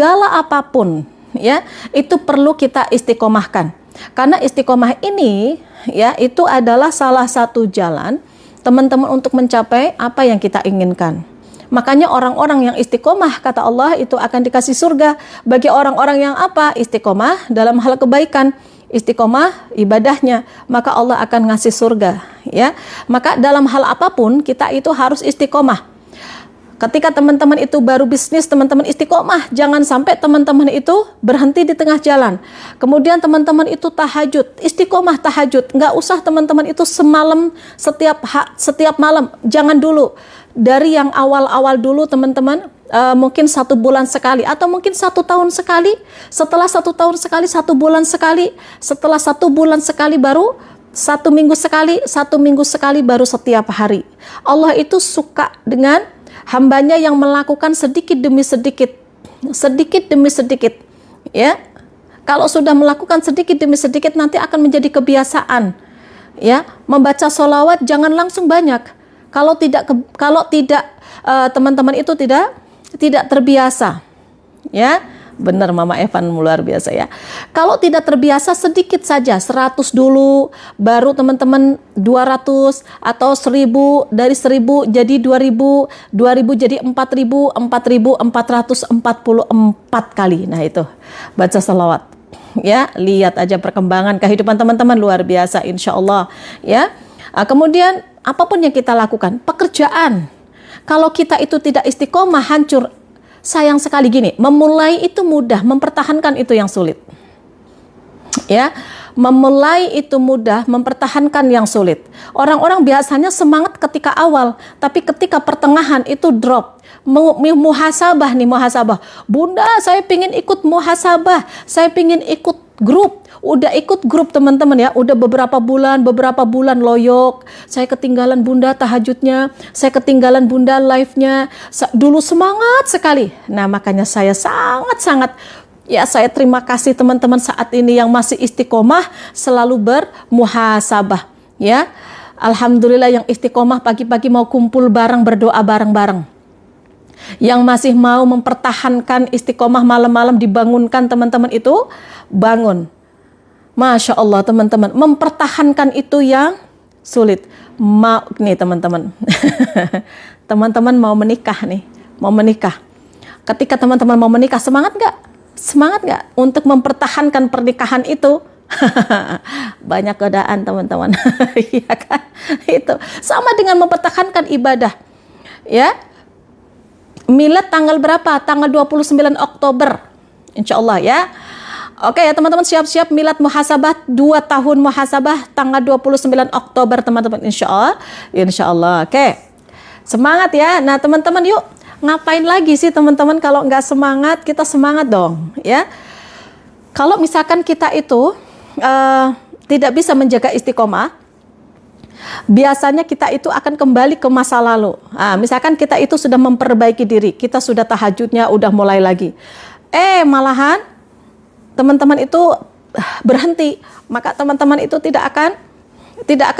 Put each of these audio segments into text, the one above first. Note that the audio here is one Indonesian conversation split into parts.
segala apapun, ya, itu perlu kita istiqomahkan. Karena istiqomah ini, ya, itu adalah salah satu jalan teman-teman untuk mencapai apa yang kita inginkan. Makanya orang-orang yang istiqomah, kata Allah, itu akan dikasih surga. Bagi orang-orang yang apa? Istiqomah dalam hal kebaikan, istiqomah ibadahnya, maka Allah akan ngasih surga, ya. Maka dalam hal apapun kita itu harus istiqomah. Ketika teman-teman itu baru bisnis, teman-teman istiqomah. Jangan sampai teman-teman itu berhenti di tengah jalan. Kemudian teman-teman itu tahajud, istiqomah tahajud. Nggak usah teman-teman itu semalam setiap malam. Jangan dulu. Dari yang awal-awal dulu teman-teman, mungkin 1 bulan sekali, atau mungkin 1 tahun sekali. Setelah 1 tahun sekali, 1 bulan sekali. Setelah 1 bulan sekali baru 1 minggu sekali, 1 minggu sekali baru setiap hari. Allah itu suka dengan hambanya yang melakukan sedikit demi sedikit, ya. Kalau sudah melakukan sedikit demi sedikit, nanti akan menjadi kebiasaan, ya. Membaca sholawat jangan langsung banyak. Kalau tidak teman-teman itu tidak terbiasa, ya. Benar Mama Evan, luar biasa ya. Kalau tidak terbiasa sedikit saja, 100 dulu, baru teman-teman 200 atau 1000, dari 1000 jadi 2000, 2000 jadi 4000, 4444 kali. Nah itu baca salawat. Ya, lihat aja perkembangan kehidupan teman-teman luar biasa insya Allah, ya. Kemudian apapun yang kita lakukan, pekerjaan, kalau kita itu tidak istiqomah, hancur. Sayang sekali gini, memulai itu mudah, mempertahankan itu yang sulit. Ya, memulai itu mudah, mempertahankan yang sulit. Orang-orang biasanya semangat ketika awal, tapi ketika pertengahan itu drop. Muhasabah nih, muhasabah. Bunda, saya pingin ikut muhasabah, saya pingin ikut grup. Udah ikut grup teman-teman ya, udah beberapa bulan loyok. Saya ketinggalan Bunda tahajudnya, saya ketinggalan Bunda live-nya. Dulu semangat sekali. Nah makanya saya sangat-sangat, ya saya terima kasih teman-teman saat ini yang masih istiqomah, selalu bermuhasabah. Ya, alhamdulillah yang istiqomah pagi-pagi mau kumpul bareng, berdoa bareng-bareng. Yang masih mau mempertahankan istiqomah malam-malam dibangunkan teman-teman itu bangun. Masya Allah teman-teman, mempertahankan itu yang sulit. Nih teman-teman, teman-teman mau menikah nih, mau menikah. Ketika teman-teman mau menikah, semangat nggak? Semangat nggak untuk mempertahankan pernikahan itu? Banyak godaan teman-teman, iya kan? Itu sama dengan mempertahankan ibadah, ya. Milad tanggal berapa? Tanggal 29 Oktober, insya Allah ya. Oke ya teman-teman, siap-siap milad muhasabah, 2 tahun muhasabah tanggal 29 Oktober teman-teman, insya Allah. Oke, semangat ya. Nah teman-teman yuk, ngapain lagi sih teman-teman kalau nggak semangat? Kita semangat dong ya. Kalau misalkan kita itu tidak bisa menjaga istiqomah, biasanya kita itu akan kembali ke masa lalu. Nah, misalkan kita itu sudah memperbaiki diri, kita sudah tahajudnya udah mulai lagi, malahan teman-teman itu berhenti, maka teman-teman itu tidak akan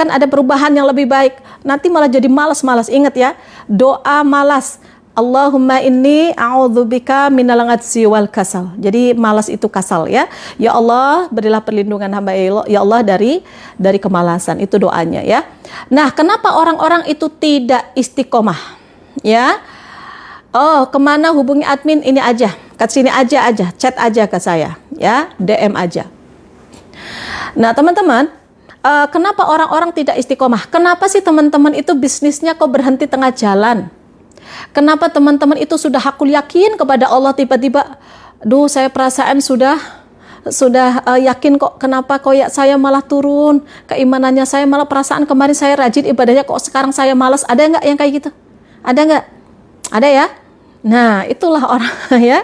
ada perubahan yang lebih baik. Nanti malah jadi malas-malas. Ingat ya, doa malas. Allahumma inni a'udzubika minal ghadzi wal kasal. Jadi malas itu kasal ya. Ya Allah, berilah perlindungan hamba ya Allah dari kemalasan. Itu doanya ya. Nah, kenapa orang-orang itu tidak istiqomah? Ya. Oh, kemana hubungi admin ini aja. Ke sini aja, chat aja ke saya ya, DM aja. Nah, teman-teman, kenapa orang-orang tidak istiqomah? Kenapa sih teman-teman itu bisnisnya kok berhenti tengah jalan? Kenapa teman-teman itu sudah hakul yakin kepada Allah, tiba-tiba, duh saya perasaan sudah yakin kok, kenapa kok ya saya malah turun keimanannya, saya malah perasaan kemarin saya rajin ibadahnya kok sekarang saya malas. Ada nggak yang kayak gitu? Ada nggak? Ada ya? Nah itulah orang ya,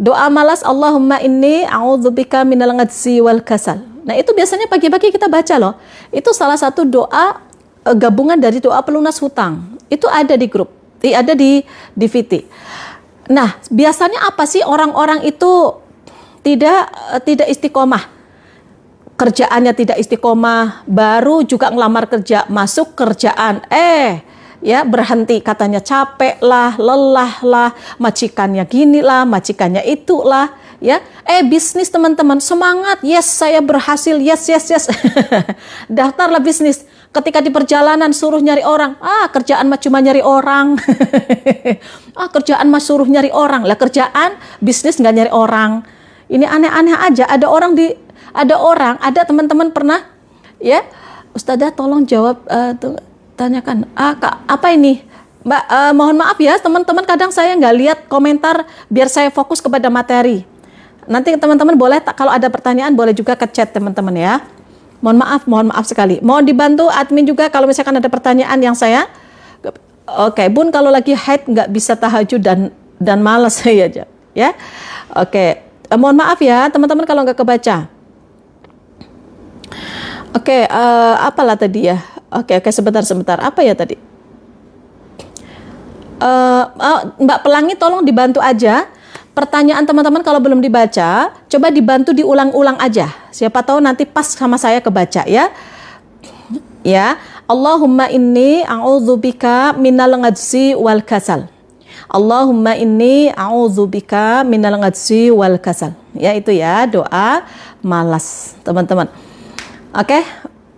doa malas, Allahumma inni a'udzubika minal ghadzi wal kasal. Nah itu biasanya pagi-pagi kita baca loh. Itu salah satu doa gabungan dari doa pelunas hutang. Itu ada di grup, ada di VT. Nah biasanya apa sih orang-orang itu tidak istiqomah? Kerjaannya tidak istiqomah, baru juga ngelamar kerja, masuk kerjaan, ya berhenti, katanya capek lah, lelah lah, majikannya gini lah, majikannya itulah, ya. Bisnis teman-teman, semangat, yes saya berhasil, yes yes yes. Daftarlah bisnis. Ketika di perjalanan suruh nyari orang, kerjaan mah cuma nyari orang. Kerjaan mah suruh nyari orang, lah kerjaan bisnis nggak nyari orang. Ini aneh-aneh aja. Ada teman-teman pernah, ya, Ustazah tolong jawab, tanyakan, Kak, apa ini? Mbak, mohon maaf ya, teman-teman kadang saya nggak lihat komentar biar saya fokus kepada materi. Nanti teman-teman boleh, kalau ada pertanyaan boleh juga ke chat teman-teman ya. Mohon maaf sekali. Mohon dibantu admin juga kalau misalkan ada pertanyaan yang saya. Oke, Bun, kalau lagi haid nggak bisa tahajud dan malas saya aja, ya. Oke, mohon maaf ya teman-teman kalau nggak kebaca. Oke, apalah tadi ya? Oke, sebentar. Apa ya tadi? Mbak Pelangi tolong dibantu aja. Pertanyaan teman-teman kalau belum dibaca, coba dibantu diulang-ulang aja. Siapa tahu nanti pas sama saya kebaca ya. Ya, Allahumma inni a'udzubika minal ngajzi wal kasal. Allahumma inni a'udzubika minal ngajzi wal kasal. Ya, itu ya doa malas, teman-teman. Oke,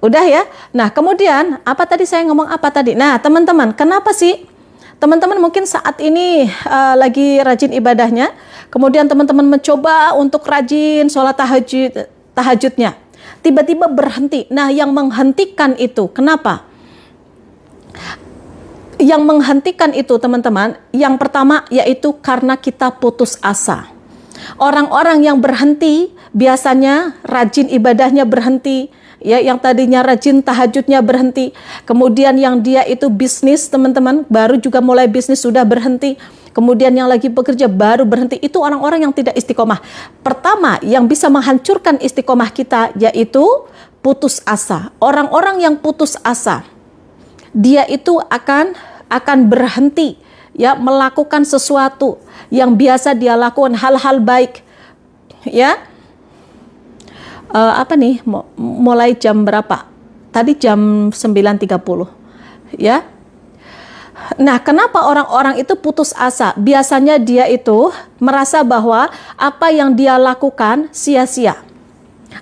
udah ya. Nah, kemudian apa tadi saya ngomong apa tadi? Nah, teman-teman, kenapa sih teman-teman mungkin saat ini lagi rajin ibadahnya, kemudian teman-teman mencoba untuk rajin sholat tahajudnya, tiba-tiba berhenti. Nah, yang menghentikan itu kenapa? Yang menghentikan itu teman-teman, yang pertama yaitu karena kita putus asa. Orang-orang yang berhenti biasanya rajin ibadahnya berhenti, ya, yang tadinya rajin tahajudnya berhenti. Kemudian yang dia itu bisnis, teman-teman, baru juga mulai bisnis sudah berhenti. Kemudian yang lagi bekerja baru berhenti. Itu orang-orang yang tidak istiqomah. Pertama, yang bisa menghancurkan istiqomah kita yaitu putus asa. Orang-orang yang putus asa, dia itu akan berhenti, ya, melakukan sesuatu yang biasa dia lakukan, hal-hal baik, ya. Apa nih, mulai jam berapa? Tadi jam 9.30, ya. Nah, kenapa orang-orang itu putus asa? Biasanya dia itu merasa bahwa apa yang dia lakukan sia-sia.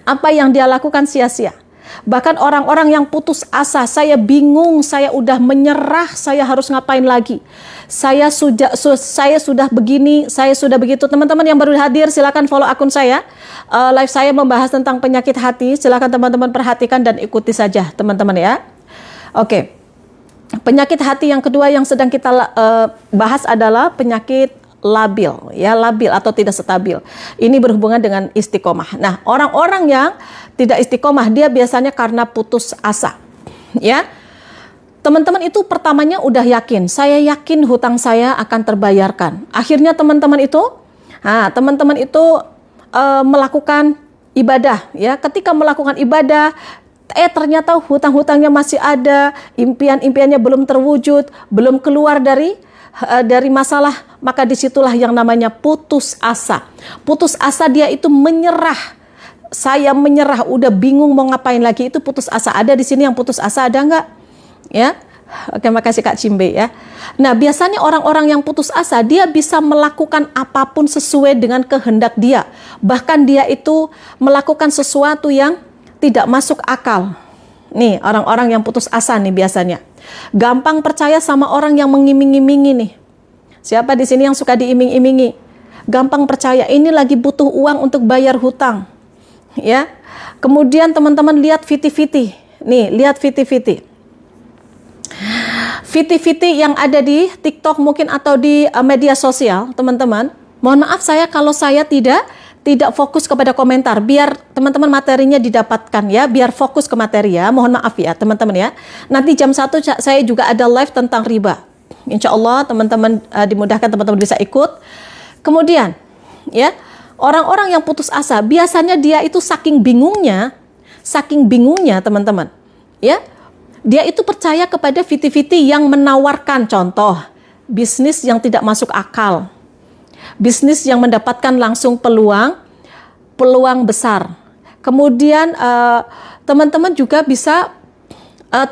Apa yang dia lakukan sia-sia. Bahkan orang-orang yang putus asa, saya bingung, saya udah menyerah, saya harus ngapain lagi? Saya sudah begini, saya sudah begitu. Teman-teman yang baru hadir, silakan follow akun saya. Live saya membahas tentang penyakit hati. Silakan teman-teman perhatikan dan ikuti saja, teman-teman ya. Oke. Penyakit hati yang kedua yang sedang kita bahas adalah penyakit labil, ya, labil atau tidak stabil. Ini berhubungan dengan istiqomah. Nah, orang-orang yang tidak istiqomah dia biasanya karena putus asa, ya. Teman-teman itu pertamanya udah yakin, saya yakin hutang saya akan terbayarkan. Akhirnya teman-teman itu melakukan ibadah, ya. Ketika melakukan ibadah, ternyata hutang-hutangnya masih ada, impian-impiannya belum terwujud, belum keluar dari masalah, maka disitulah yang namanya putus asa. Putus asa dia itu menyerah. Saya menyerah, udah bingung mau ngapain lagi, itu putus asa. Ada di sini yang putus asa, ada nggak? Ya, oke, makasih Kak Cimbe ya. Nah, biasanya orang-orang yang putus asa dia bisa melakukan apapun sesuai dengan kehendak dia. Bahkan dia itu melakukan sesuatu yang tidak masuk akal. Nih, orang-orang yang putus asa nih biasanya gampang percaya sama orang yang mengiming-imingi nih. Siapa di sini yang suka diiming-imingi? Gampang percaya, ini lagi butuh uang untuk bayar hutang. Ya. Kemudian teman-teman lihat fiti-fiti. Nih, lihat fiti-fiti. Fiti-fiti yang ada di TikTok mungkin atau di media sosial, teman-teman. Mohon maaf kalau saya tidak fokus kepada komentar, biar teman-teman materinya didapatkan ya, biar fokus ke materi ya. Mohon maaf ya teman-teman ya. Nanti jam 1 saya juga ada live tentang riba. Insya Allah teman-teman dimudahkan, teman-teman bisa ikut. Kemudian ya, orang-orang yang putus asa biasanya dia itu saking bingungnya teman-teman ya, dia itu percaya kepada fiti-fiti yang menawarkan, contoh bisnis yang tidak masuk akal, bisnis yang mendapatkan langsung peluang besar. Kemudian teman-teman juga bisa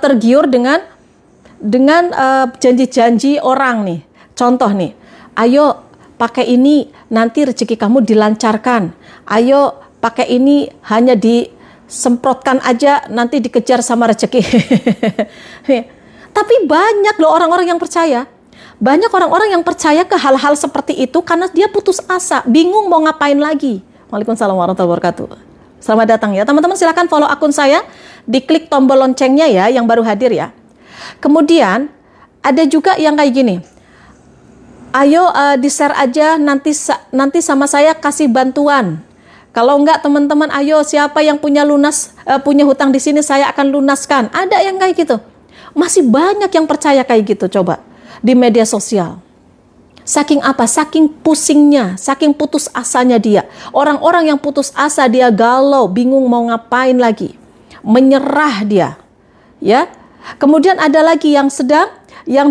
tergiur dengan janji-janji orang nih. Contoh nih, ayo pakai ini nanti rezeki kamu dilancarkan. Ayo pakai ini hanya disemprotkan aja nanti dikejar sama rezeki. Tapi banyak loh orang-orang yang percaya. Banyak orang-orang yang percaya ke hal-hal seperti itu karena dia putus asa, bingung mau ngapain lagi. Waalaikumsalam warahmatullahi wabarakatuh. Selamat datang ya. Teman-teman silakan follow akun saya, diklik tombol loncengnya ya yang baru hadir ya. Kemudian ada juga yang kayak gini. Ayo di-share aja nanti sama saya kasih bantuan. Kalau enggak teman-teman ayo siapa yang punya hutang di sini saya akan lunaskan. Ada yang kayak gitu. Masih banyak yang percaya kayak gitu coba di media sosial. Saking apa? Saking pusingnya, saking putus asanya dia. Orang-orang yang putus asa dia galau, bingung mau ngapain lagi. Menyerah dia. Ya. Kemudian ada lagi yang sedang yang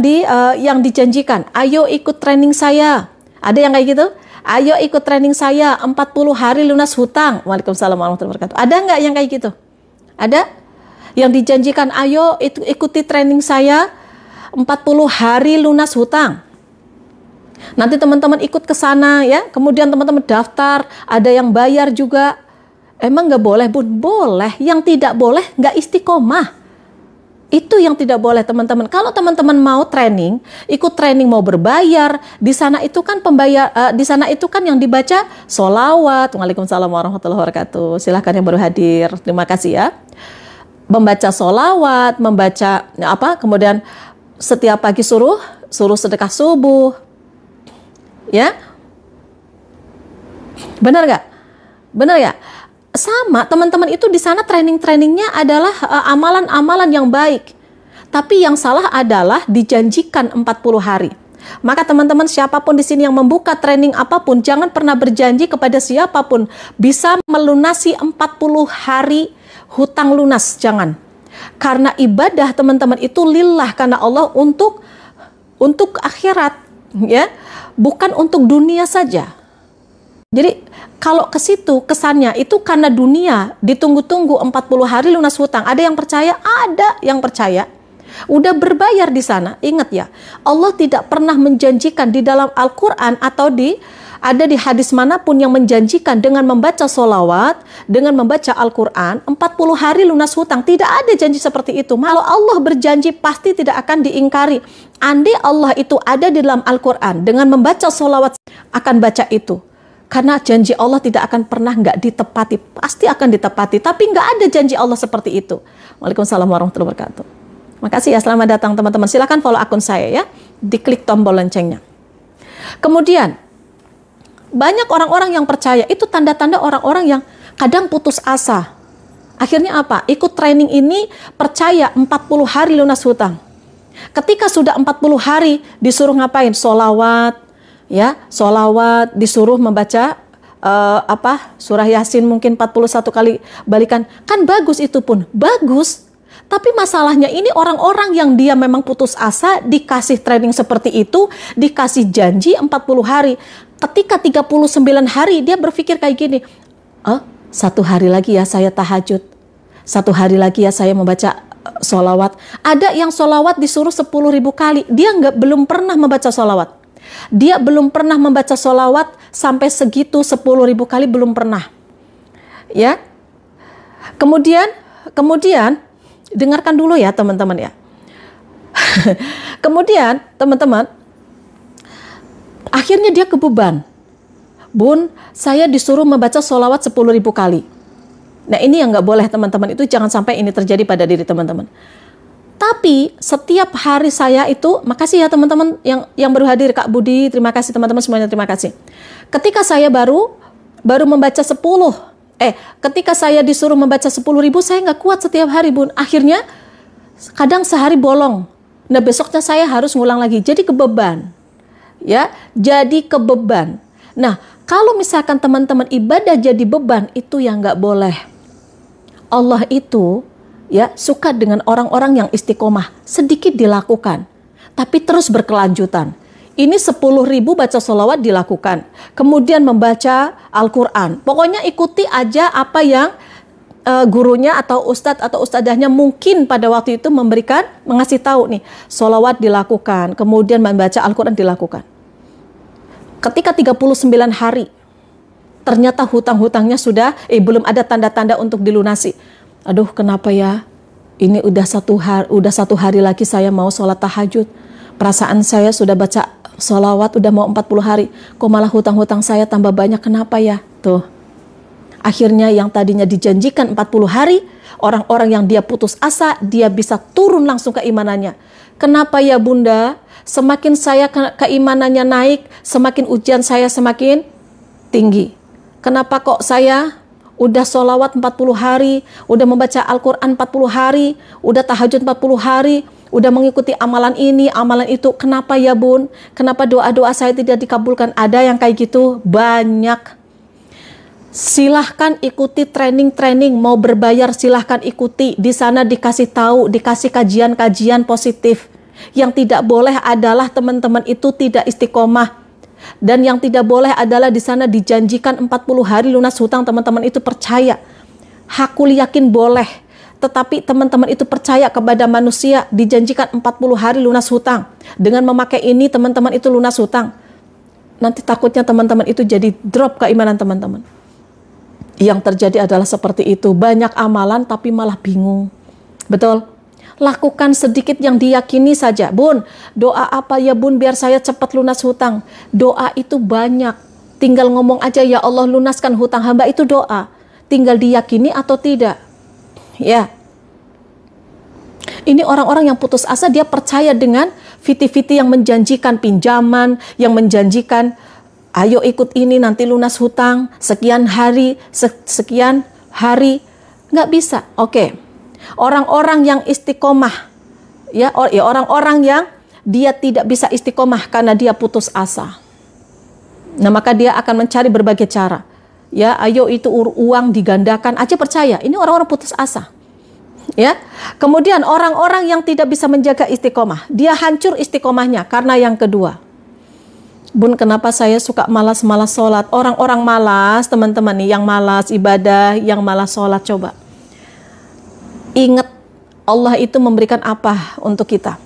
dijanjikan, ayo ikut training saya. Ada yang kayak gitu? Ayo ikut training saya 40 hari lunas hutang. Waalaikumsalam warahmatullahi wabarakatuh. Ada nggak yang kayak gitu? Ada? Yang dijanjikan, ayo ikuti training saya 40 hari lunas hutang. Nanti teman-teman ikut ke sana ya. Kemudian teman-teman daftar, ada yang bayar juga. Emang nggak boleh, Bun? Boleh. Yang tidak boleh nggak istiqomah. Itu yang tidak boleh teman-teman. Kalau teman-teman mau training, ikut training mau berbayar, di sana itu kan di sana itu kan yang dibaca sholawat. Waalaikumsalam warahmatullahi wabarakatuh. Silahkan yang baru hadir. Terima kasih ya. Membaca sholawat, membaca apa? Kemudian setiap pagi suruh sedekah subuh. Ya. Benar nggak? Benar ya? Sama, teman-teman itu di sana training-trainingnya adalah amalan-amalan yang baik. Tapi yang salah adalah dijanjikan 40 hari. Maka teman-teman siapapun di sini yang membuka training apapun, jangan pernah berjanji kepada siapapun bisa melunasi 40 hari hutang lunas, jangan. Karena ibadah teman-teman itu lillah karena Allah untuk akhirat, ya, bukan untuk dunia saja. Jadi kalau ke situ kesannya itu karena dunia ditunggu-tunggu 40 hari lunas hutang. Ada yang percaya? Ada yang percaya. Udah berbayar di sana. Ingat ya, Allah tidak pernah menjanjikan di dalam Al-Quran atau ada di hadis manapun yang menjanjikan dengan membaca sholawat, dengan membaca Al-Quran 40 hari lunas hutang. Tidak ada janji seperti itu. Kalau Allah berjanji pasti tidak akan diingkari. Andai Allah itu ada di dalam Al-Quran dengan membaca sholawat akan baca itu. Karena janji Allah tidak akan pernah nggak ditepati, pasti akan ditepati. Tapi nggak ada janji Allah seperti itu. Waalaikumsalam warahmatullahi wabarakatuh. Makasih ya, selamat datang teman-teman. Silakan follow akun saya ya, diklik tombol loncengnya. Kemudian banyak orang-orang yang percaya, itu tanda-tanda orang-orang yang kadang putus asa. Akhirnya apa? Ikut training ini percaya 40 hari lunas hutang. Ketika sudah 40 hari disuruh ngapain? Sholawat. Ya, sholawat, disuruh membaca surah Yasin mungkin 41 kali balikan. Kan bagus itu pun, bagus. Tapi masalahnya ini orang-orang yang dia memang putus asa, dikasih training seperti itu, dikasih janji 40 hari. Ketika 39 hari dia berpikir kayak gini, 1 hari lagi ya saya tahajud, 1 hari lagi ya saya membaca sholawat. Ada yang sholawat disuruh 10.000 kali, dia belum pernah membaca sholawat. Dia belum pernah membaca sholawat sampai segitu 10.000 kali, belum pernah. Ya. Kemudian dengarkan dulu ya teman-teman ya. Kemudian teman-teman akhirnya dia kebeban. Bun, saya disuruh membaca sholawat 10.000 kali. Nah ini yang nggak boleh teman-teman, itu jangan sampai ini terjadi pada diri teman-teman. Tapi setiap hari saya itu, makasih ya teman-teman yang baru hadir, Kak Budi, terima kasih teman-teman semuanya, terima kasih. Ketika saya baru membaca 10, ketika saya disuruh membaca 10.000, saya nggak kuat setiap hari, Bun. Akhirnya kadang sehari bolong. Nah besoknya saya harus ngulang lagi, jadi kebeban. Ya, jadi kebeban. Nah kalau misalkan teman-teman ibadah jadi beban, itu yang nggak boleh. Allah itu ya suka dengan orang-orang yang istiqomah, sedikit dilakukan tapi terus berkelanjutan. Ini 10.000 baca sholawat dilakukan, kemudian membaca Al-Quran, pokoknya ikuti aja apa yang gurunya atau ustadz atau ustadzahnya mungkin pada waktu itu mengasih tahu nih, sholawat dilakukan, kemudian membaca Al-Quran dilakukan. Ketika 39 hari, ternyata hutang-hutangnya sudah belum ada tanda-tanda untuk dilunasi. Aduh, kenapa ya? Ini udah satu hari lagi saya mau sholat tahajud. Perasaan saya sudah baca sholawat udah mau 40 hari. Kok malah hutang-hutang saya tambah banyak, kenapa ya? Tuh. Akhirnya yang tadinya dijanjikan 40 hari, orang-orang yang dia putus asa, dia bisa turun langsung keimanannya. Kenapa ya Bunda? Semakin saya keimanannya naik, semakin ujian saya semakin tinggi. Kenapa kok saya udah sholawat 40 hari, udah membaca Al-Quran 40 hari, udah tahajud 40 hari, udah mengikuti amalan ini, amalan itu. Kenapa ya Bun? Kenapa doa-doa saya tidak dikabulkan? Ada yang kayak gitu? Banyak. Silahkan ikuti training-training, mau berbayar silahkan ikuti. Di sana dikasih tahu, dikasih kajian-kajian positif. Yang tidak boleh adalah teman-teman itu tidak istiqomah. Dan yang tidak boleh adalah di sana dijanjikan 40 hari lunas hutang, teman-teman itu percaya. Hakul yakin boleh, tetapi teman-teman itu percaya kepada manusia dijanjikan 40 hari lunas hutang. Dengan memakai ini teman-teman itu lunas hutang. Nanti takutnya teman-teman itu jadi drop keimanan teman-teman. Yang terjadi adalah seperti itu. Banyak amalan tapi malah bingung. Betul? Lakukan sedikit yang diyakini saja. Bun, doa apa ya Bun biar saya cepat lunas hutang? Doa itu banyak. Tinggal ngomong aja, ya Allah lunaskan hutang hamba, itu doa. Tinggal diyakini atau tidak. Ya. Ini orang-orang yang putus asa, dia percaya dengan fiti-fiti yang menjanjikan pinjaman, yang menjanjikan ayo ikut ini nanti lunas hutang sekian hari, sekian hari. Nggak bisa. Oke. Orang-orang yang istiqomah, ya orang-orang yang dia tidak bisa istiqomah karena dia putus asa. Nah, maka dia akan mencari berbagai cara. Ya, ayo itu uang digandakan aja percaya. Ini orang-orang putus asa. Ya. Kemudian orang-orang yang tidak bisa menjaga istiqomah, dia hancur istiqomahnya karena yang kedua. Bun, kenapa saya suka malas-malas sholat? Orang-orang malas, teman-teman nih, yang malas ibadah, yang malas sholat, coba. Ingat, Allah itu memberikan apa untuk kita?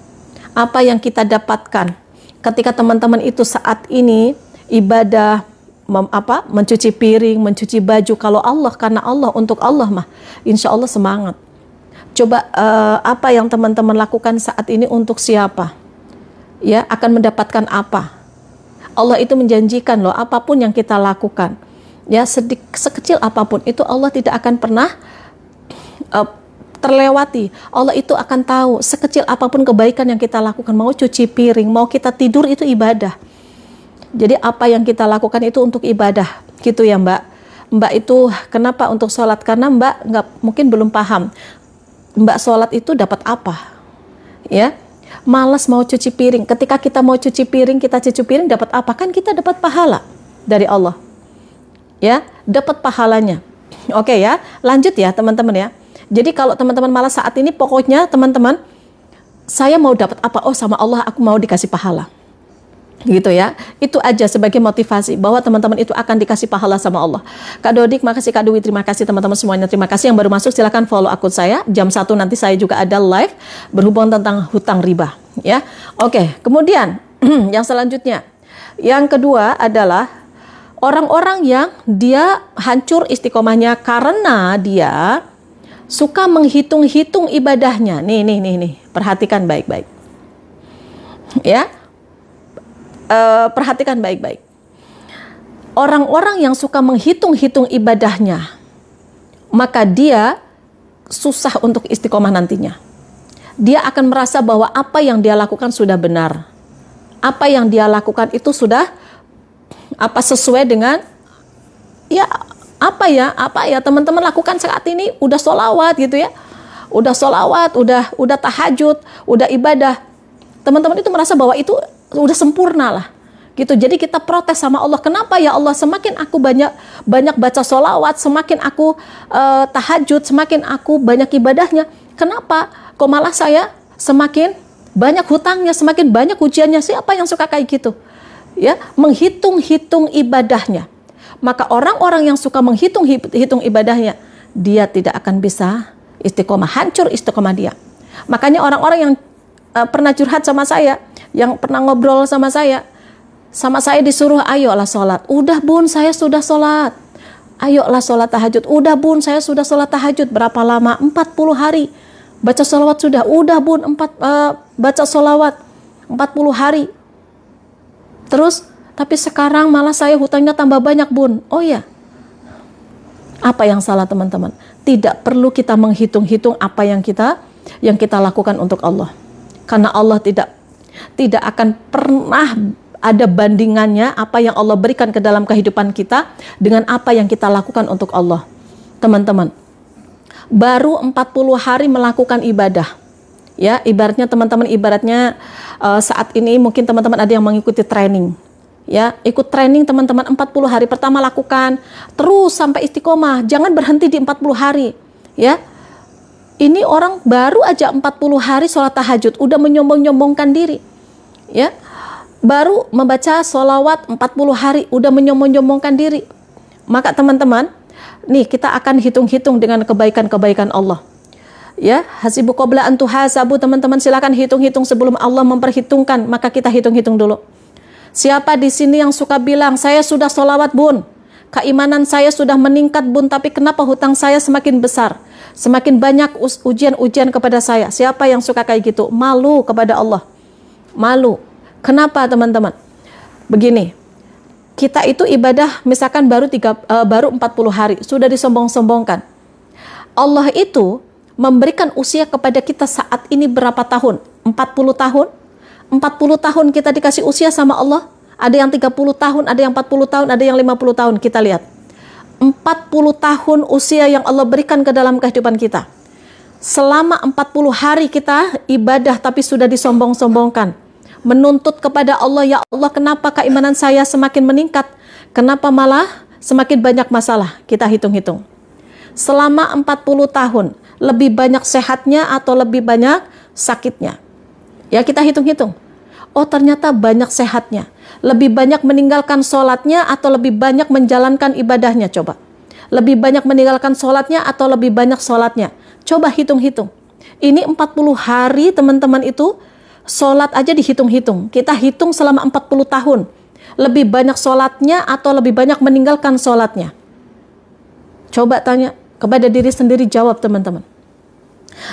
Apa yang kita dapatkan? Ketika teman-teman itu saat ini ibadah, mencuci piring, mencuci baju, kalau Allah, karena Allah, untuk Allah mah, insya Allah semangat. Coba apa yang teman-teman lakukan saat ini untuk siapa? Ya, akan mendapatkan apa? Allah itu menjanjikan loh, apapun yang kita lakukan, ya sekecil apapun itu Allah tidak akan pernah terlewati. Allah itu akan tahu sekecil apapun kebaikan yang kita lakukan. Mau cuci piring, mau kita tidur, itu ibadah. Jadi apa yang kita lakukan itu untuk ibadah, gitu ya Mbak. Mbak itu kenapa untuk sholat? Karena Mbak mungkin belum paham. Mbak sholat itu dapat apa? Ya. Malas mau cuci piring. Ketika kita mau cuci piring, kita cuci piring dapat apa? Kan kita dapat pahala dari Allah. Ya, dapat pahalanya. Oke ya, lanjut ya teman-teman ya. Jadi kalau teman-teman malas saat ini, pokoknya teman-teman, saya mau dapat apa? Oh, sama Allah aku mau dikasih pahala. Gitu ya. Itu aja sebagai motivasi bahwa teman-teman itu akan dikasih pahala sama Allah. Kak Dodik, makasih. Kak Dwi, terima kasih. Teman-teman semuanya, terima kasih. Yang baru masuk silahkan follow akun saya. Jam 1 nanti saya juga ada live berhubungan tentang hutang riba. Ya, oke. Kemudian yang selanjutnya, yang kedua adalah orang-orang yang dia hancur istiqomahnya karena dia suka menghitung-hitung ibadahnya. Nih. Perhatikan baik-baik. Ya. Perhatikan baik-baik. Orang-orang yang suka menghitung-hitung ibadahnya, maka dia susah untuk istiqomah nantinya. Dia akan merasa bahwa apa yang dia lakukan sudah benar. Apa yang dia lakukan itu sudah sesuai dengan apa ya teman-teman lakukan saat ini, udah sholawat gitu ya. Udah sholawat, udah tahajud, udah ibadah. Teman-teman itu merasa bahwa itu udah sempurna lah gitu. Jadi kita protes sama Allah, kenapa ya Allah semakin aku banyak baca sholawat, semakin aku tahajud, semakin aku banyak ibadahnya, kenapa kok malah saya semakin banyak hutangnya, semakin banyak ujiannya? Siapa yang suka kayak gitu ya, menghitung-hitung ibadahnya? Maka orang-orang yang suka menghitung ibadahnya, dia tidak akan bisa istiqomah, hancur istiqomah dia. Makanya orang-orang yang pernah curhat sama saya, yang pernah ngobrol sama saya disuruh ayolah sholat. Udah bun, saya sudah sholat. Ayolah sholat tahajud. Udah bun, saya sudah sholat tahajud. Berapa lama? 40 hari. Baca sholawat sudah. Udah bun, baca sholawat 40 hari. Terus, tapi sekarang malah saya hutangnya tambah banyak bun. Oh ya, apa yang salah teman-teman? Tidak perlu kita menghitung-hitung apa yang kita lakukan untuk Allah. Karena Allah tidak akan pernah ada bandingannya apa yang Allah berikan ke dalam kehidupan kita dengan apa yang kita lakukan untuk Allah. Teman-teman, baru 40 hari melakukan ibadah. Ya, ibaratnya teman-teman, saat ini mungkin teman-teman ada yang mengikuti training. Ya, ikut training teman-teman 40 hari pertama lakukan terus sampai istiqomah. Jangan berhenti di 40 hari. Ya. Ini orang baru aja 40 hari sholat tahajud udah menyombong-nyombongkan diri. Ya. Baru membaca sholawat 40 hari udah menyombong-nyombongkan diri. Maka teman-teman, nih kita akan hitung-hitung dengan kebaikan-kebaikan Allah. Ya, hasibu qabla an tuhasabu, teman-teman silakan hitung-hitung sebelum Allah memperhitungkan, maka kita hitung-hitung dulu. Siapa di sini yang suka bilang, saya sudah sholawat bun, keimanan saya sudah meningkat bun, tapi kenapa hutang saya semakin besar, semakin banyak ujian-ujian kepada saya? Siapa yang suka kayak gitu? Malu kepada Allah, malu. Kenapa teman-teman? Begini, kita itu ibadah misalkan baru 40 hari, sudah disombong-sombongkan. Allah itu memberikan usia kepada kita saat ini berapa tahun? 40 tahun? 40 tahun kita dikasih usia sama Allah. Ada yang 30 tahun, ada yang 40 tahun, ada yang 50 tahun. Kita lihat. 40 tahun usia yang Allah berikan ke dalam kehidupan kita. Selama 40 hari kita ibadah tapi sudah disombong-sombongkan. Menuntut kepada Allah, ya Allah kenapa keimanan saya semakin meningkat? Kenapa malah semakin banyak masalah? Kita hitung-hitung. Selama 40 tahun, lebih banyak sehatnya atau lebih banyak sakitnya? Ya kita hitung-hitung. Oh ternyata banyak sehatnya. Lebih banyak meninggalkan sholatnya atau lebih banyak menjalankan ibadahnya? Coba. Lebih banyak meninggalkan sholatnya atau lebih banyak sholatnya? Coba hitung-hitung. Ini 40 hari teman-teman itu, sholat aja dihitung-hitung. Kita hitung selama 40 tahun. Lebih banyak sholatnya atau lebih banyak meninggalkan sholatnya? Coba tanya kepada diri sendiri, jawab teman-teman.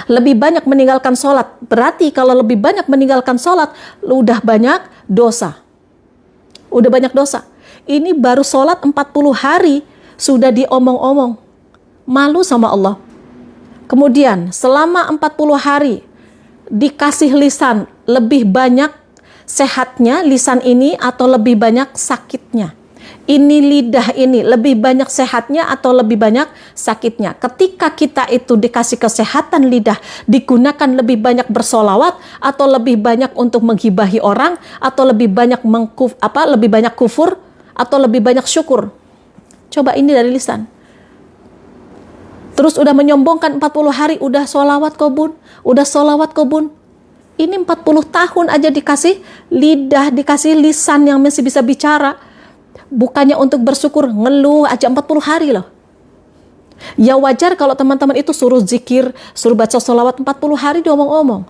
Lebih banyak meninggalkan sholat. Berarti kalau lebih banyak meninggalkan sholat, udah banyak dosa. Udah banyak dosa. Ini baru sholat 40 hari, sudah diomong-omong. Malu sama Allah. Kemudian selama 40 hari, dikasih lisan, lebih banyak sehatnya lisan ini atau lebih banyak sakitnya? Ini lidah ini lebih banyak sehatnya atau lebih banyak sakitnya? Ketika kita itu dikasih kesehatan lidah, digunakan lebih banyak bersolawat atau lebih banyak untuk menghibahi orang atau lebih banyak lebih banyak kufur atau lebih banyak syukur? Coba ini dari lisan. Terus udah menyombongkan 40 hari, udah solawat kobun, udah solawat kobun. Ini 40 tahun aja dikasih lidah, dikasih lisan yang masih bisa bicara. Bukannya untuk bersyukur, ngeluh aja 40 hari loh. Ya wajar kalau teman-teman itu suruh zikir, suruh baca sholawat 40 hari diomong-omong.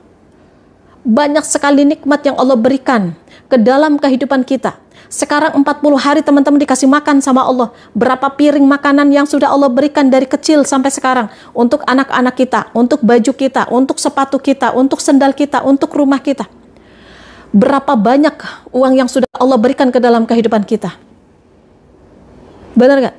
Banyak sekali nikmat yang Allah berikan ke dalam kehidupan kita. Sekarang 40 hari teman-teman dikasih makan sama Allah. Berapa piring makanan yang sudah Allah berikan dari kecil sampai sekarang. Untuk anak-anak kita, untuk baju kita, untuk sepatu kita, untuk sendal kita, untuk rumah kita. Berapa banyak uang yang sudah Allah berikan ke dalam kehidupan kita. Benar gak?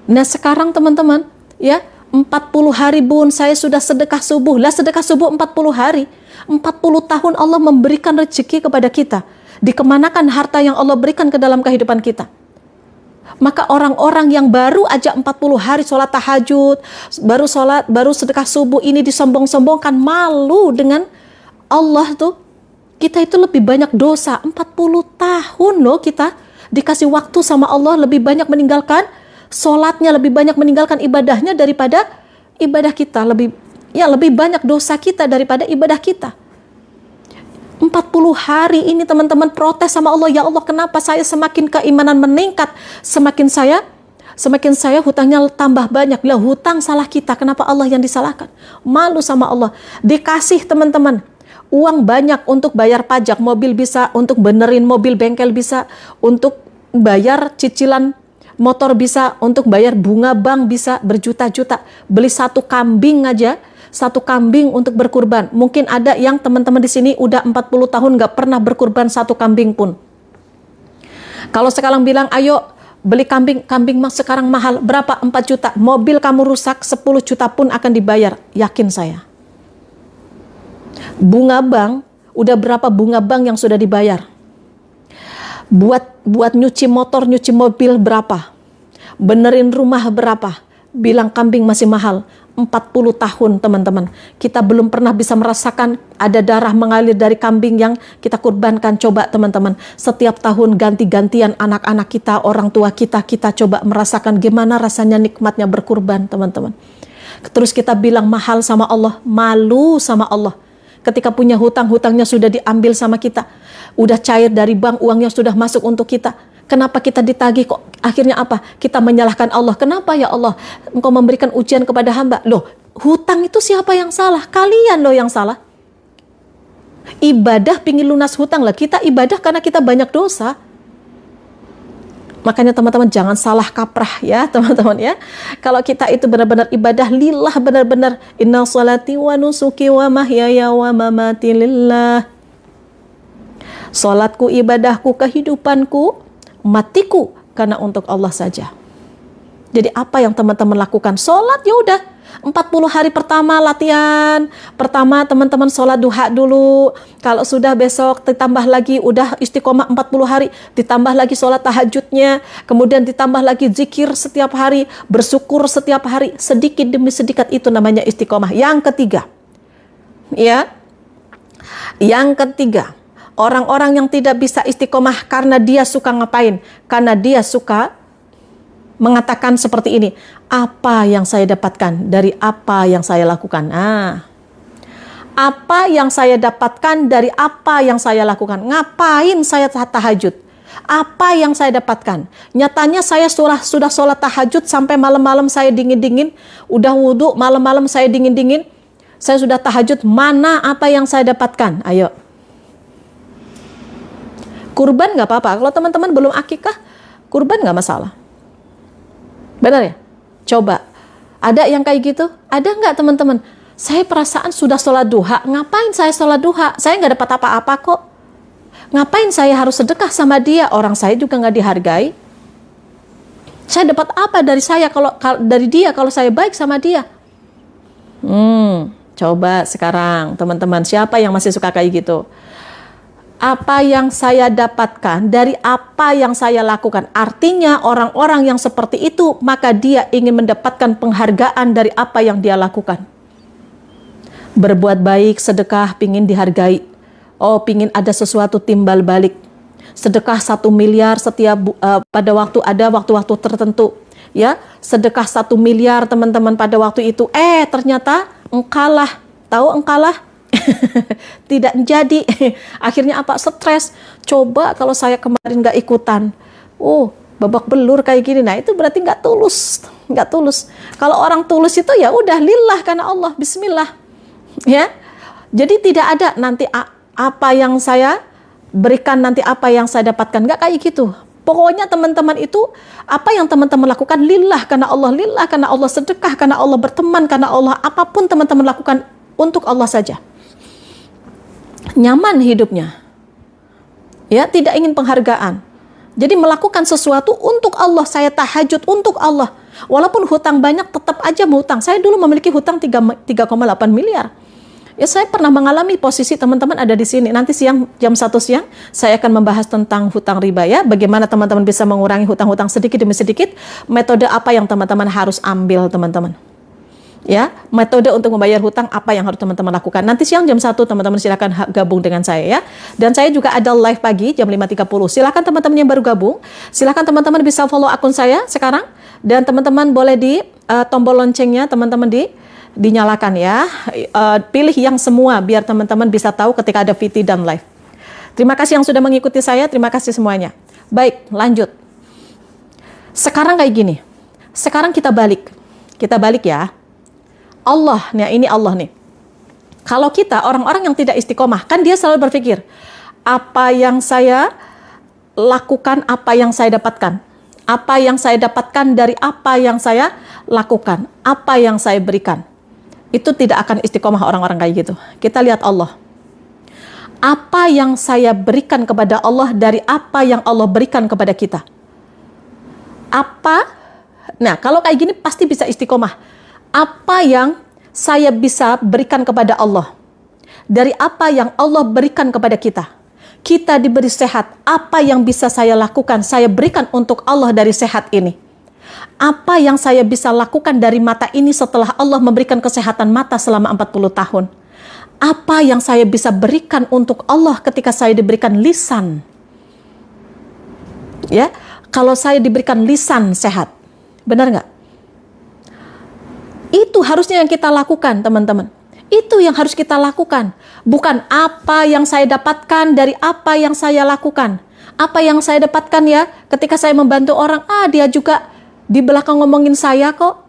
Nah sekarang teman-teman, ya 40 hari bun, saya sudah sedekah subuh. Lah sedekah subuh 40 hari. 40 tahun Allah memberikan rezeki kepada kita. Dikemanakan harta yang Allah berikan ke dalam kehidupan kita? Maka orang-orang yang baru aja 40 hari sholat tahajud, baru sedekah subuh, ini disombong-sombongkan, malu dengan Allah tuh. Kita itu lebih banyak dosa. 40 tahun loh kita dikasih waktu sama Allah, lebih banyak meninggalkan sholatnya, lebih banyak meninggalkan ibadahnya daripada ibadah kita. Lebih banyak dosa kita daripada ibadah kita. 40 hari ini teman-teman protes sama Allah, ya Allah kenapa saya semakin keimanan meningkat, semakin saya Semakin saya hutangnya tambah banyak. Lah hutang salah kita, kenapa Allah yang disalahkan? Malu sama Allah. Dikasih teman-teman uang banyak untuk bayar pajak, mobil bisa, untuk benerin mobil bengkel bisa, untuk bayar cicilan motor bisa, untuk bayar bunga bank bisa, berjuta-juta. Beli satu kambing aja, satu kambing untuk berkurban. Mungkin ada yang teman-teman di sini udah 40 tahun nggak pernah berkurban satu kambing pun. Kalau sekarang bilang, ayo beli kambing, kambing mas sekarang mahal, berapa? 4 juta. Mobil kamu rusak, 10 juta pun akan dibayar, yakin saya. Bunga bank, udah berapa bunga bank yang sudah dibayar? Buat nyuci motor, nyuci mobil berapa? Benerin rumah berapa? Bilang kambing masih mahal. 40 tahun teman-teman. Kita belum pernah bisa merasakan ada darah mengalir dari kambing yang kita kurbankan. Coba teman-teman, setiap tahun ganti-gantian anak-anak kita, orang tua kita coba merasakan gimana rasanya nikmatnya berkurban teman-teman. Terus kita bilang mahal sama Allah, malu sama Allah. Ketika punya hutang, hutangnya sudah diambil sama kita. Udah cair dari bank, uangnya sudah masuk untuk kita. Kenapa kita ditagih kok? Akhirnya apa? Kita menyalahkan Allah. Kenapa ya Allah? Engkau memberikan ujian kepada hamba. Loh, hutang itu siapa yang salah? Kalian loh yang salah. Ibadah pingin lunas hutang lah. Kita ibadah karena kita banyak dosa. Makanya teman-teman jangan salah kaprah ya teman-teman ya. Kalau kita itu benar-benar ibadah lillah, benar-benar inna salati wa nusuki wa mahyaya wa mamati lillah. Salatku, ibadahku, kehidupanku, matiku karena untuk Allah saja. Jadi apa yang teman-teman lakukan? Salat ya udah 40 hari pertama latihan. Pertama teman-teman sholat duha dulu. Kalau sudah besok ditambah lagi udah istiqomah 40 hari. Ditambah lagi sholat tahajudnya. Kemudian ditambah lagi zikir setiap hari. Bersyukur setiap hari. Sedikit demi sedikit itu namanya istiqomah. Yang ketiga. Ya. Yang ketiga. Orang-orang yang tidak bisa istiqomah karena dia suka ngapain? Karena dia suka mengatakan seperti ini, apa yang saya dapatkan dari apa yang saya lakukan? Apa yang saya dapatkan dari apa yang saya lakukan? Ngapain saya tahajud? Apa yang saya dapatkan? Nyatanya saya sudah sholat tahajud sampai malam-malam saya dingin-dingin, udah wudhu malam-malam saya dingin-dingin, saya sudah tahajud, mana apa yang saya dapatkan? Ayo. Kurban nggak apa-apa, kalau teman-teman belum akikah, kurban nggak masalah. Benar ya? Coba. Ada yang kayak gitu? Ada nggak teman-teman? Saya perasaan sudah sholat duha. Ngapain saya sholat duha? Saya nggak dapat apa-apa kok. Ngapain saya harus sedekah sama dia? Orang saya juga nggak dihargai. Saya dapat apa dari saya kalau dari dia kalau saya baik sama dia? Coba sekarang teman-teman, siapa yang masih suka kayak gitu? Apa yang saya dapatkan dari apa yang saya lakukan. Artinya orang-orang yang seperti itu, maka dia ingin mendapatkan penghargaan dari apa yang dia lakukan. Berbuat baik, sedekah, pingin dihargai. Oh, pingin ada sesuatu timbal balik. Sedekah 1 miliar setiap pada waktu-waktu tertentu. Ya, sedekah 1 miliar teman-teman pada waktu itu. Ternyata engkalah. Tahu engkalah? Tidak jadi. Akhirnya apa? Stres. Coba kalau saya kemarin nggak ikutan, babak belur kayak gini. Nah itu berarti nggak tulus, nggak tulus. Kalau orang tulus itu ya udah lillah karena Allah, Bismillah. Ya, jadi tidak ada nanti apa yang saya berikan, nanti apa yang saya dapatkan, nggak kayak gitu. Pokoknya teman-teman itu apa yang teman-teman lakukan lillah karena Allah, sedekah karena Allah, berteman karena Allah, apapun teman-teman lakukan untuk Allah saja. Nyaman hidupnya, ya, tidak ingin penghargaan. Jadi melakukan sesuatu untuk Allah. Saya tahajud untuk Allah, walaupun hutang banyak tetap aja hutang. Saya dulu memiliki hutang 3,8 miliar. Ya, saya pernah mengalami posisi teman-teman ada di sini. Nanti siang jam 1 siang saya akan membahas tentang hutang riba ya. Bagaimana teman-teman bisa mengurangi hutang-hutang sedikit demi sedikit. Metode apa yang teman-teman harus ambil teman-teman. Ya, metode untuk membayar hutang apa yang harus teman-teman lakukan. Nanti siang jam 1 teman-teman silakan gabung dengan saya ya. Dan saya juga ada live pagi jam 5.30. Silakan teman-teman yang baru gabung, silakan teman-teman bisa follow akun saya sekarang, dan teman-teman boleh di tombol loncengnya teman-teman dinyalakan ya. Pilih yang semua biar teman-teman bisa tahu ketika ada VT dan live. Terima kasih yang sudah mengikuti saya, terima kasih semuanya. Baik, lanjut. Sekarang kayak gini. Sekarang kita balik. Kita balik ya. Allah, nih ini Allah nih. Kalau kita orang-orang yang tidak istiqomah, kan dia selalu berpikir, apa yang saya lakukan, apa yang saya dapatkan. Apa yang saya dapatkan dari apa yang saya lakukan. Apa yang saya berikan. Itu tidak akan istiqomah orang-orang kayak gitu. Kita lihat Allah. Apa yang saya berikan kepada Allah dari apa yang Allah berikan kepada kita. Apa? Nah, kalau kayak gini pasti bisa istiqomah. Apa yang saya bisa berikan kepada Allah dari apa yang Allah berikan kepada kita. Kita diberi sehat. Apa yang bisa saya lakukan? Saya berikan untuk Allah dari sehat ini. Apa yang saya bisa lakukan dari mata ini setelah Allah memberikan kesehatan mata selama 40 tahun? Apa yang saya bisa berikan untuk Allah ketika saya diberikan lisan? Ya, kalau saya diberikan lisan sehat, benar nggak? Itu harusnya yang kita lakukan, teman-teman. Itu yang harus kita lakukan. Bukan apa yang saya dapatkan dari apa yang saya lakukan. Apa yang saya dapatkan ya, ketika saya membantu orang, dia juga di belakang ngomongin saya kok.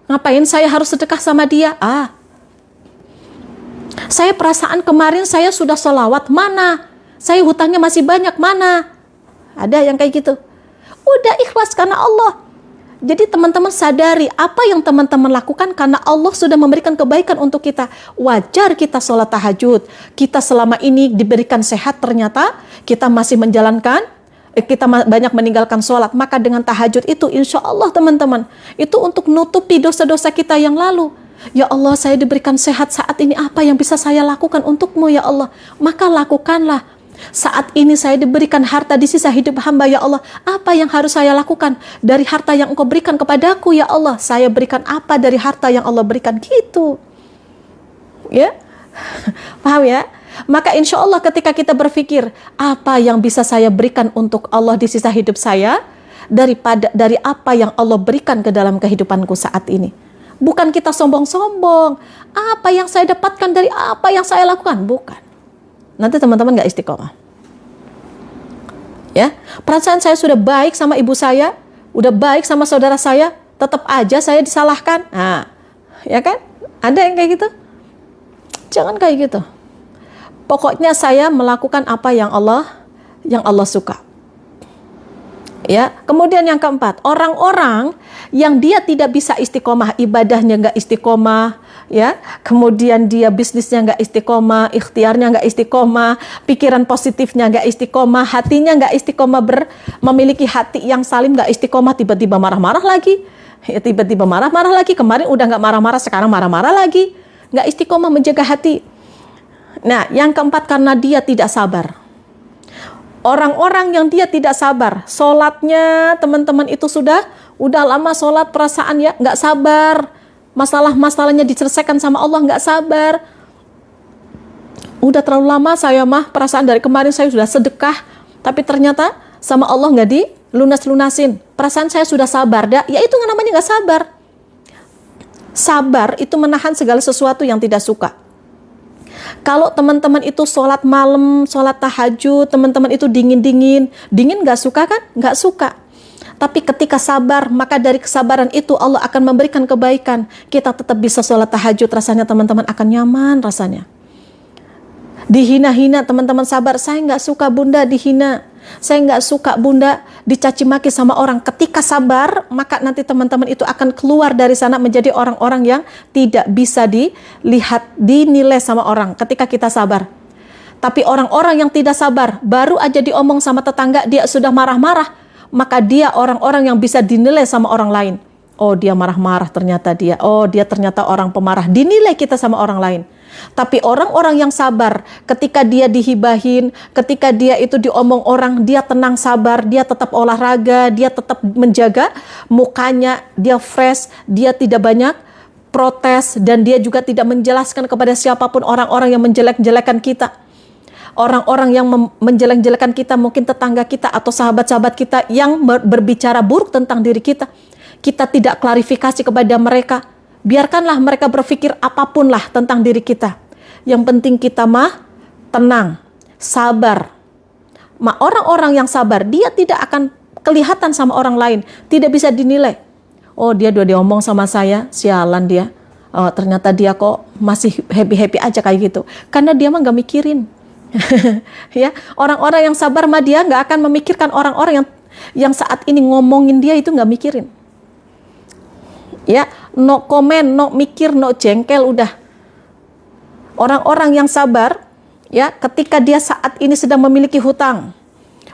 Ngapain saya harus sedekah sama dia? Saya perasaan kemarin saya sudah sholawat, mana? Saya hutangnya masih banyak, mana? Ada yang kayak gitu. Udah ikhlas karena Allah. Jadi teman-teman sadari apa yang teman-teman lakukan karena Allah sudah memberikan kebaikan untuk kita. Wajar kita sholat tahajud. Kita selama ini diberikan sehat, ternyata kita masih menjalankan, kita banyak meninggalkan sholat. Maka dengan tahajud itu insya Allah teman-teman, itu untuk nutupi dosa-dosa kita yang lalu. Ya Allah, saya diberikan sehat saat ini, apa yang bisa saya lakukan untukmu ya Allah? Maka lakukanlah. Saat ini saya diberikan harta di sisa hidup hamba ya Allah. Apa yang harus saya lakukan dari harta yang Engkau berikan kepadaku ya Allah? Saya berikan apa dari harta yang Allah berikan? Gitu. Ya, paham ya? Maka insya Allah ketika kita berpikir, apa yang bisa saya berikan untuk Allah di sisa hidup saya, dari apa yang Allah berikan ke dalam kehidupanku saat ini. Bukan kita sombong-sombong. Apa yang saya dapatkan dari apa yang saya lakukan? Bukan. Nanti teman-teman gak istiqomah. Ya, perasaan saya sudah baik sama ibu saya, udah baik sama saudara saya, tetap aja saya disalahkan. Nah, ya kan? Ada yang kayak gitu? Jangan kayak gitu. Pokoknya saya melakukan apa yang Allah suka. Ya, kemudian yang keempat, orang-orang yang dia tidak bisa istiqomah, ibadahnya nggak istiqomah, ya, kemudian dia bisnisnya nggak istiqomah, ikhtiarnya nggak istiqomah, pikiran positifnya nggak istiqomah, hatinya nggak istiqomah, memiliki hati yang salim nggak istiqomah, tiba-tiba marah-marah lagi, ya, tiba-tiba marah-marah lagi, kemarin udah nggak marah-marah, sekarang marah-marah lagi, nggak istiqomah menjaga hati. Nah, yang keempat karena dia tidak sabar. Orang-orang yang dia tidak sabar, sholatnya teman-teman itu udah lama sholat, perasaan ya nggak sabar, masalah-masalahnya diselesaikan sama Allah, nggak sabar. Udah terlalu lama saya perasaan dari kemarin saya sudah sedekah, tapi ternyata sama Allah nggak dilunas-lunasin. Perasaan saya sudah sabar, ya itu namanya nggak sabar. Sabar itu menahan segala sesuatu yang tidak suka. Kalau teman-teman itu sholat malam, sholat tahajud, teman-teman itu dingin nggak suka kan? Nggak suka. Tapi ketika sabar, maka dari kesabaran itu Allah akan memberikan kebaikan. Kita tetap bisa sholat tahajud, rasanya teman-teman akan nyaman rasanya. Dihina-hina, teman-teman sabar, saya nggak suka bunda dihina. Saya nggak suka bunda dicaci maki sama orang. Ketika sabar, maka nanti teman-teman itu akan keluar dari sana menjadi orang-orang yang tidak bisa dinilai sama orang ketika kita sabar. Tapi orang-orang yang tidak sabar, baru aja diomong sama tetangga, dia sudah marah-marah, maka dia orang-orang yang bisa dinilai sama orang lain. Oh, dia marah-marah ternyata dia. Oh, dia ternyata orang pemarah. Dinilai kita sama orang lain. Tapi orang-orang yang sabar, ketika dia dihibahin, ketika dia itu diomong orang, dia tenang, sabar, dia tetap olahraga, dia tetap menjaga mukanya, dia fresh, dia tidak banyak protes, dan dia juga tidak menjelaskan kepada siapapun orang-orang yang menjelek-jelekan kita. Orang-orang yang menjelek-jelekan kita, mungkin tetangga kita atau sahabat-sahabat kita yang berbicara buruk tentang diri kita. Kita tidak klarifikasi kepada mereka. Biarkanlah mereka berpikir apapun lah tentang diri kita. Yang penting kita tenang, sabar. Orang-orang yang sabar, dia tidak akan kelihatan sama orang lain, tidak bisa dinilai. Oh, dia udah diomong sama saya, sialan dia. Oh, ternyata dia kok masih happy-happy aja kayak gitu. Karena dia mah nggak mikirin. Ya, orang-orang yang sabar mah dia nggak akan memikirkan orang-orang yang saat ini ngomongin dia itu nggak mikirin. Ya, no komen, no mikir, no jengkel, udah. Orang-orang yang sabar, ya, ketika dia saat ini sedang memiliki hutang,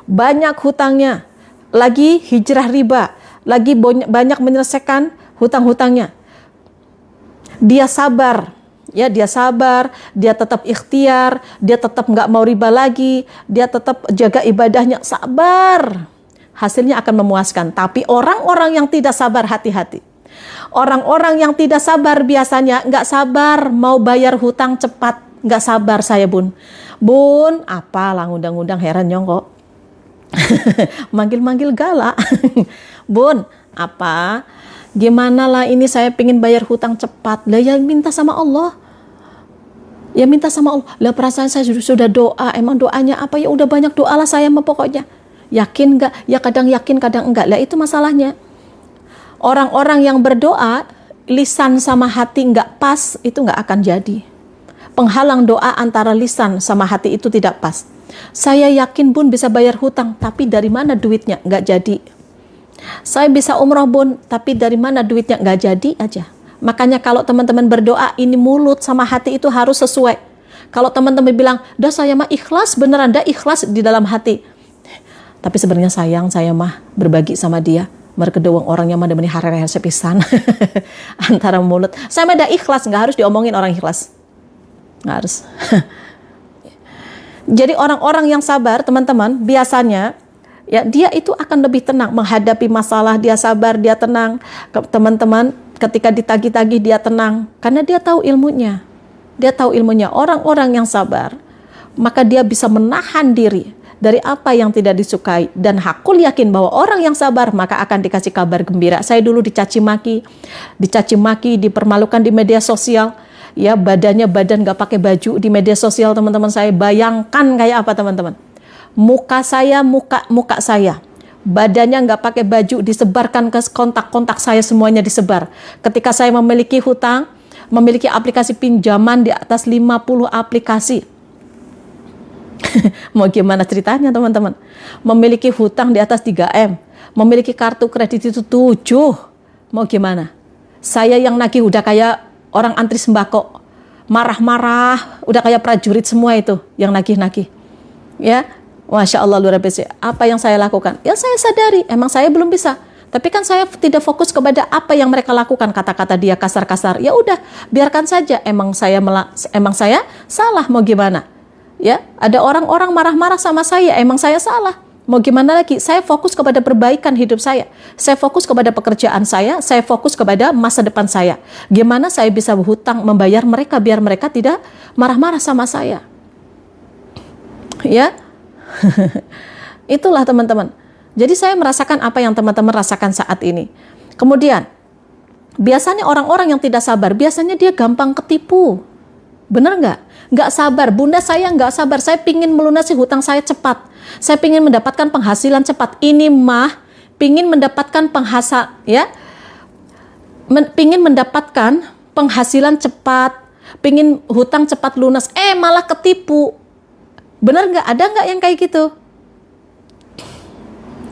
banyak hutangnya, lagi hijrah riba, lagi banyak menyelesaikan hutang-hutangnya. Dia sabar, ya, dia sabar, dia tetap ikhtiar, dia tetap nggak mau riba lagi, dia tetap jaga ibadahnya, sabar. Hasilnya akan memuaskan. Tapi orang-orang yang tidak sabar, hati-hati. Orang-orang yang tidak sabar biasanya nggak sabar mau bayar hutang cepat, nggak sabar saya bun. Bun, apalah ngundang-ngundang, heran nyongko. Manggil-manggil galak. Bun, apa? Gimana lah ini saya pengen bayar hutang cepat. Lah ya minta sama Allah. Ya minta sama Allah. Lah perasaan saya sudah doa. Emang doanya apa? Ya udah banyak doa lah saya mah pokoknya. Yakin enggak? Ya kadang yakin kadang enggak. Lah itu masalahnya. Orang-orang yang berdoa lisan sama hati enggak pas, itu enggak akan jadi. Penghalang doa antara lisan sama hati itu tidak pas. Saya yakin bun bisa bayar hutang, tapi dari mana duitnya? Enggak jadi. Saya bisa umroh bun, tapi dari mana duitnya? Enggak jadi aja. Makanya kalau teman-teman berdoa, ini mulut sama hati itu harus sesuai. Kalau teman-teman bilang, dah saya mah ikhlas, beneran dah ikhlas di dalam hati. Tapi sebenarnya sayang, saya mah berbagi sama dia. Merkedewang orangnya mah demeni harere sepisan. Antara mulut. Saya mah dah ikhlas, nggak harus diomongin orang ikhlas. Nggak harus. Jadi orang-orang yang sabar, teman-teman, biasanya ya dia itu akan lebih tenang menghadapi masalah. Dia sabar, dia tenang. Teman-teman, ketika ditagih-tagih dia tenang karena dia tahu ilmunya. Dia tahu ilmunya. Orang-orang yang sabar, maka dia bisa menahan diri dari apa yang tidak disukai, dan hakul yakin bahwa orang yang sabar maka akan dikasih kabar gembira. Saya dulu dicaci maki, dipermalukan di media sosial. Ya, badan nggak pakai baju di media sosial, teman-teman saya. Bayangkan kayak apa, teman-teman. Muka saya, muka saya. Badannya nggak pakai baju, disebarkan ke kontak-kontak saya, semuanya disebar. Ketika saya memiliki hutang, memiliki aplikasi pinjaman di atas 50 aplikasi. Mau gimana ceritanya, teman-teman? Memiliki hutang di atas 3M, memiliki kartu kredit itu 7. Mau gimana? Saya yang nagih udah kayak orang antri sembako, marah-marah, udah kayak prajurit semua itu yang nagih-nagih. Ya, Masya Allah luar biasa. Apa yang saya lakukan? Ya saya sadari, emang saya belum bisa. Tapi kan saya tidak fokus kepada apa yang mereka lakukan, kata-kata dia kasar-kasar. Ya udah, biarkan saja. Emang saya salah, mau gimana? Ya, ada orang-orang marah-marah sama saya, emang saya salah. Mau gimana lagi? Saya fokus kepada perbaikan hidup saya. Saya fokus kepada pekerjaan saya fokus kepada masa depan saya. Gimana saya bisa berhutang membayar mereka biar mereka tidak marah-marah sama saya. Ya. Itulah teman-teman. Jadi saya merasakan apa yang teman-teman rasakan saat ini. Kemudian, biasanya orang-orang yang tidak sabar, biasanya dia gampang ketipu. Benar nggak? Nggak sabar. Bunda saya nggak sabar. Saya pingin melunasi hutang saya cepat. Saya pingin mendapatkan penghasilan cepat. Ini mah pingin mendapatkan pingin mendapatkan penghasilan cepat, pingin hutang cepat lunas. Malah ketipu. Benar nggak? Ada nggak yang kayak gitu?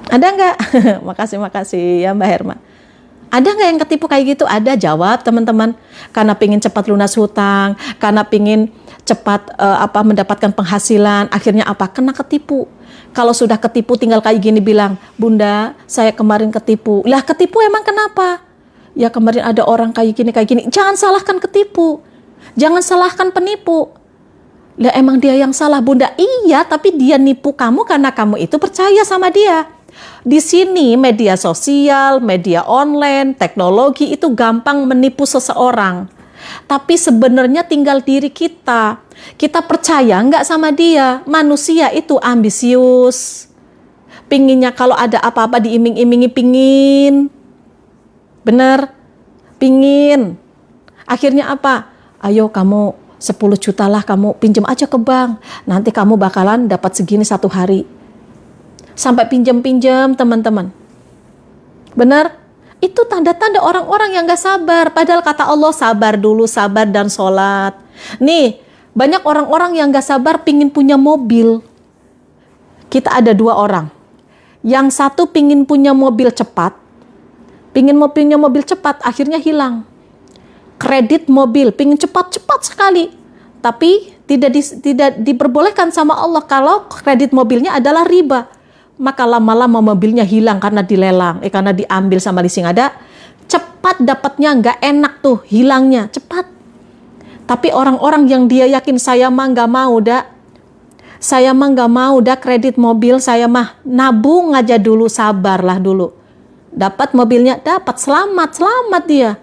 Ada nggak? Makasih ya Mbak Herma. Ada nggak yang ketipu kayak gitu? Ada, jawab teman-teman. Karena pingin cepat lunas hutang, karena pingin cepat mendapatkan penghasilan, akhirnya apa? Kena ketipu. Kalau sudah ketipu tinggal kayak gini bilang, Bunda, saya kemarin ketipu. Lah ketipu emang kenapa? Ya kemarin ada orang kayak gini. Jangan salahkan ketipu. Jangan salahkan penipu. Lah emang dia yang salah, Bunda. Iya, tapi dia nipu kamu karena kamu itu percaya sama dia. Di sini media sosial, media online, teknologi itu gampang menipu seseorang. Tapi sebenarnya tinggal diri kita. Kita percaya nggak sama dia? Manusia itu ambisius. Pinginnya kalau ada apa-apa diiming-imingi, pingin. Bener? Pingin. Akhirnya apa? Ayo kamu 10 juta lah kamu pinjam aja ke bank. Nanti kamu bakalan dapat segini 1 hari. Sampai pinjam-pinjam teman-teman. Bener? Itu tanda-tanda orang-orang yang gak sabar. Padahal kata Allah, sabar dulu, sabar dan sholat. Nih, banyak orang-orang yang gak sabar pingin punya mobil. Kita ada dua orang. Yang satu pingin punya mobil cepat. Punya mobil cepat, akhirnya hilang. Kredit mobil, pingin cepat-cepat sekali. Tapi tidak diperbolehkan sama Allah kalau kredit mobilnya adalah riba. Maka lama-lama mobilnya hilang karena dilelang, karena diambil sama leasing. Ada cepat dapatnya, nggak enak tuh hilangnya cepat. Tapi orang-orang yang dia yakin saya mah nggak mau dah kredit mobil, saya mah nabung aja dulu, sabarlah dulu. Dapat mobilnya, dapat, selamat dia.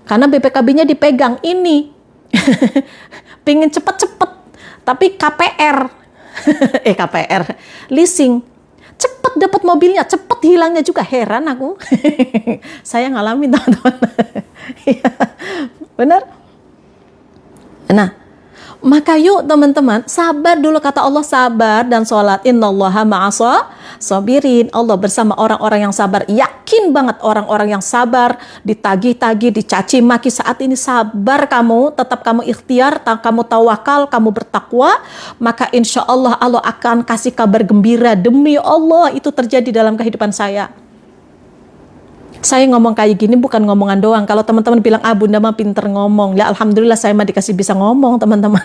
Karena BPKB-nya dipegang ini. Pingin cepet-cepet, tapi KPR, leasing. Cepet dapat mobilnya, cepet hilangnya juga. Heran aku. Saya ngalamin, teman-teman. Benar? Nah, maka yuk teman-teman, sabar dulu, kata Allah, sabar dan sholat. Innallaha ma'asa sabirin. Allah bersama orang-orang yang sabar. Yakin banget orang-orang yang sabar, ditagih-tagih, dicaci maki saat ini, sabar kamu, tetap kamu ikhtiar, kamu tawakal, kamu bertakwa, maka insya Allah Allah akan kasih kabar gembira. Demi Allah itu terjadi dalam kehidupan saya. Saya ngomong kayak gini bukan ngomongan doang. Kalau teman-teman bilang, Bunda mah pinter ngomong. Ya Alhamdulillah saya mah dikasih bisa ngomong, teman-teman.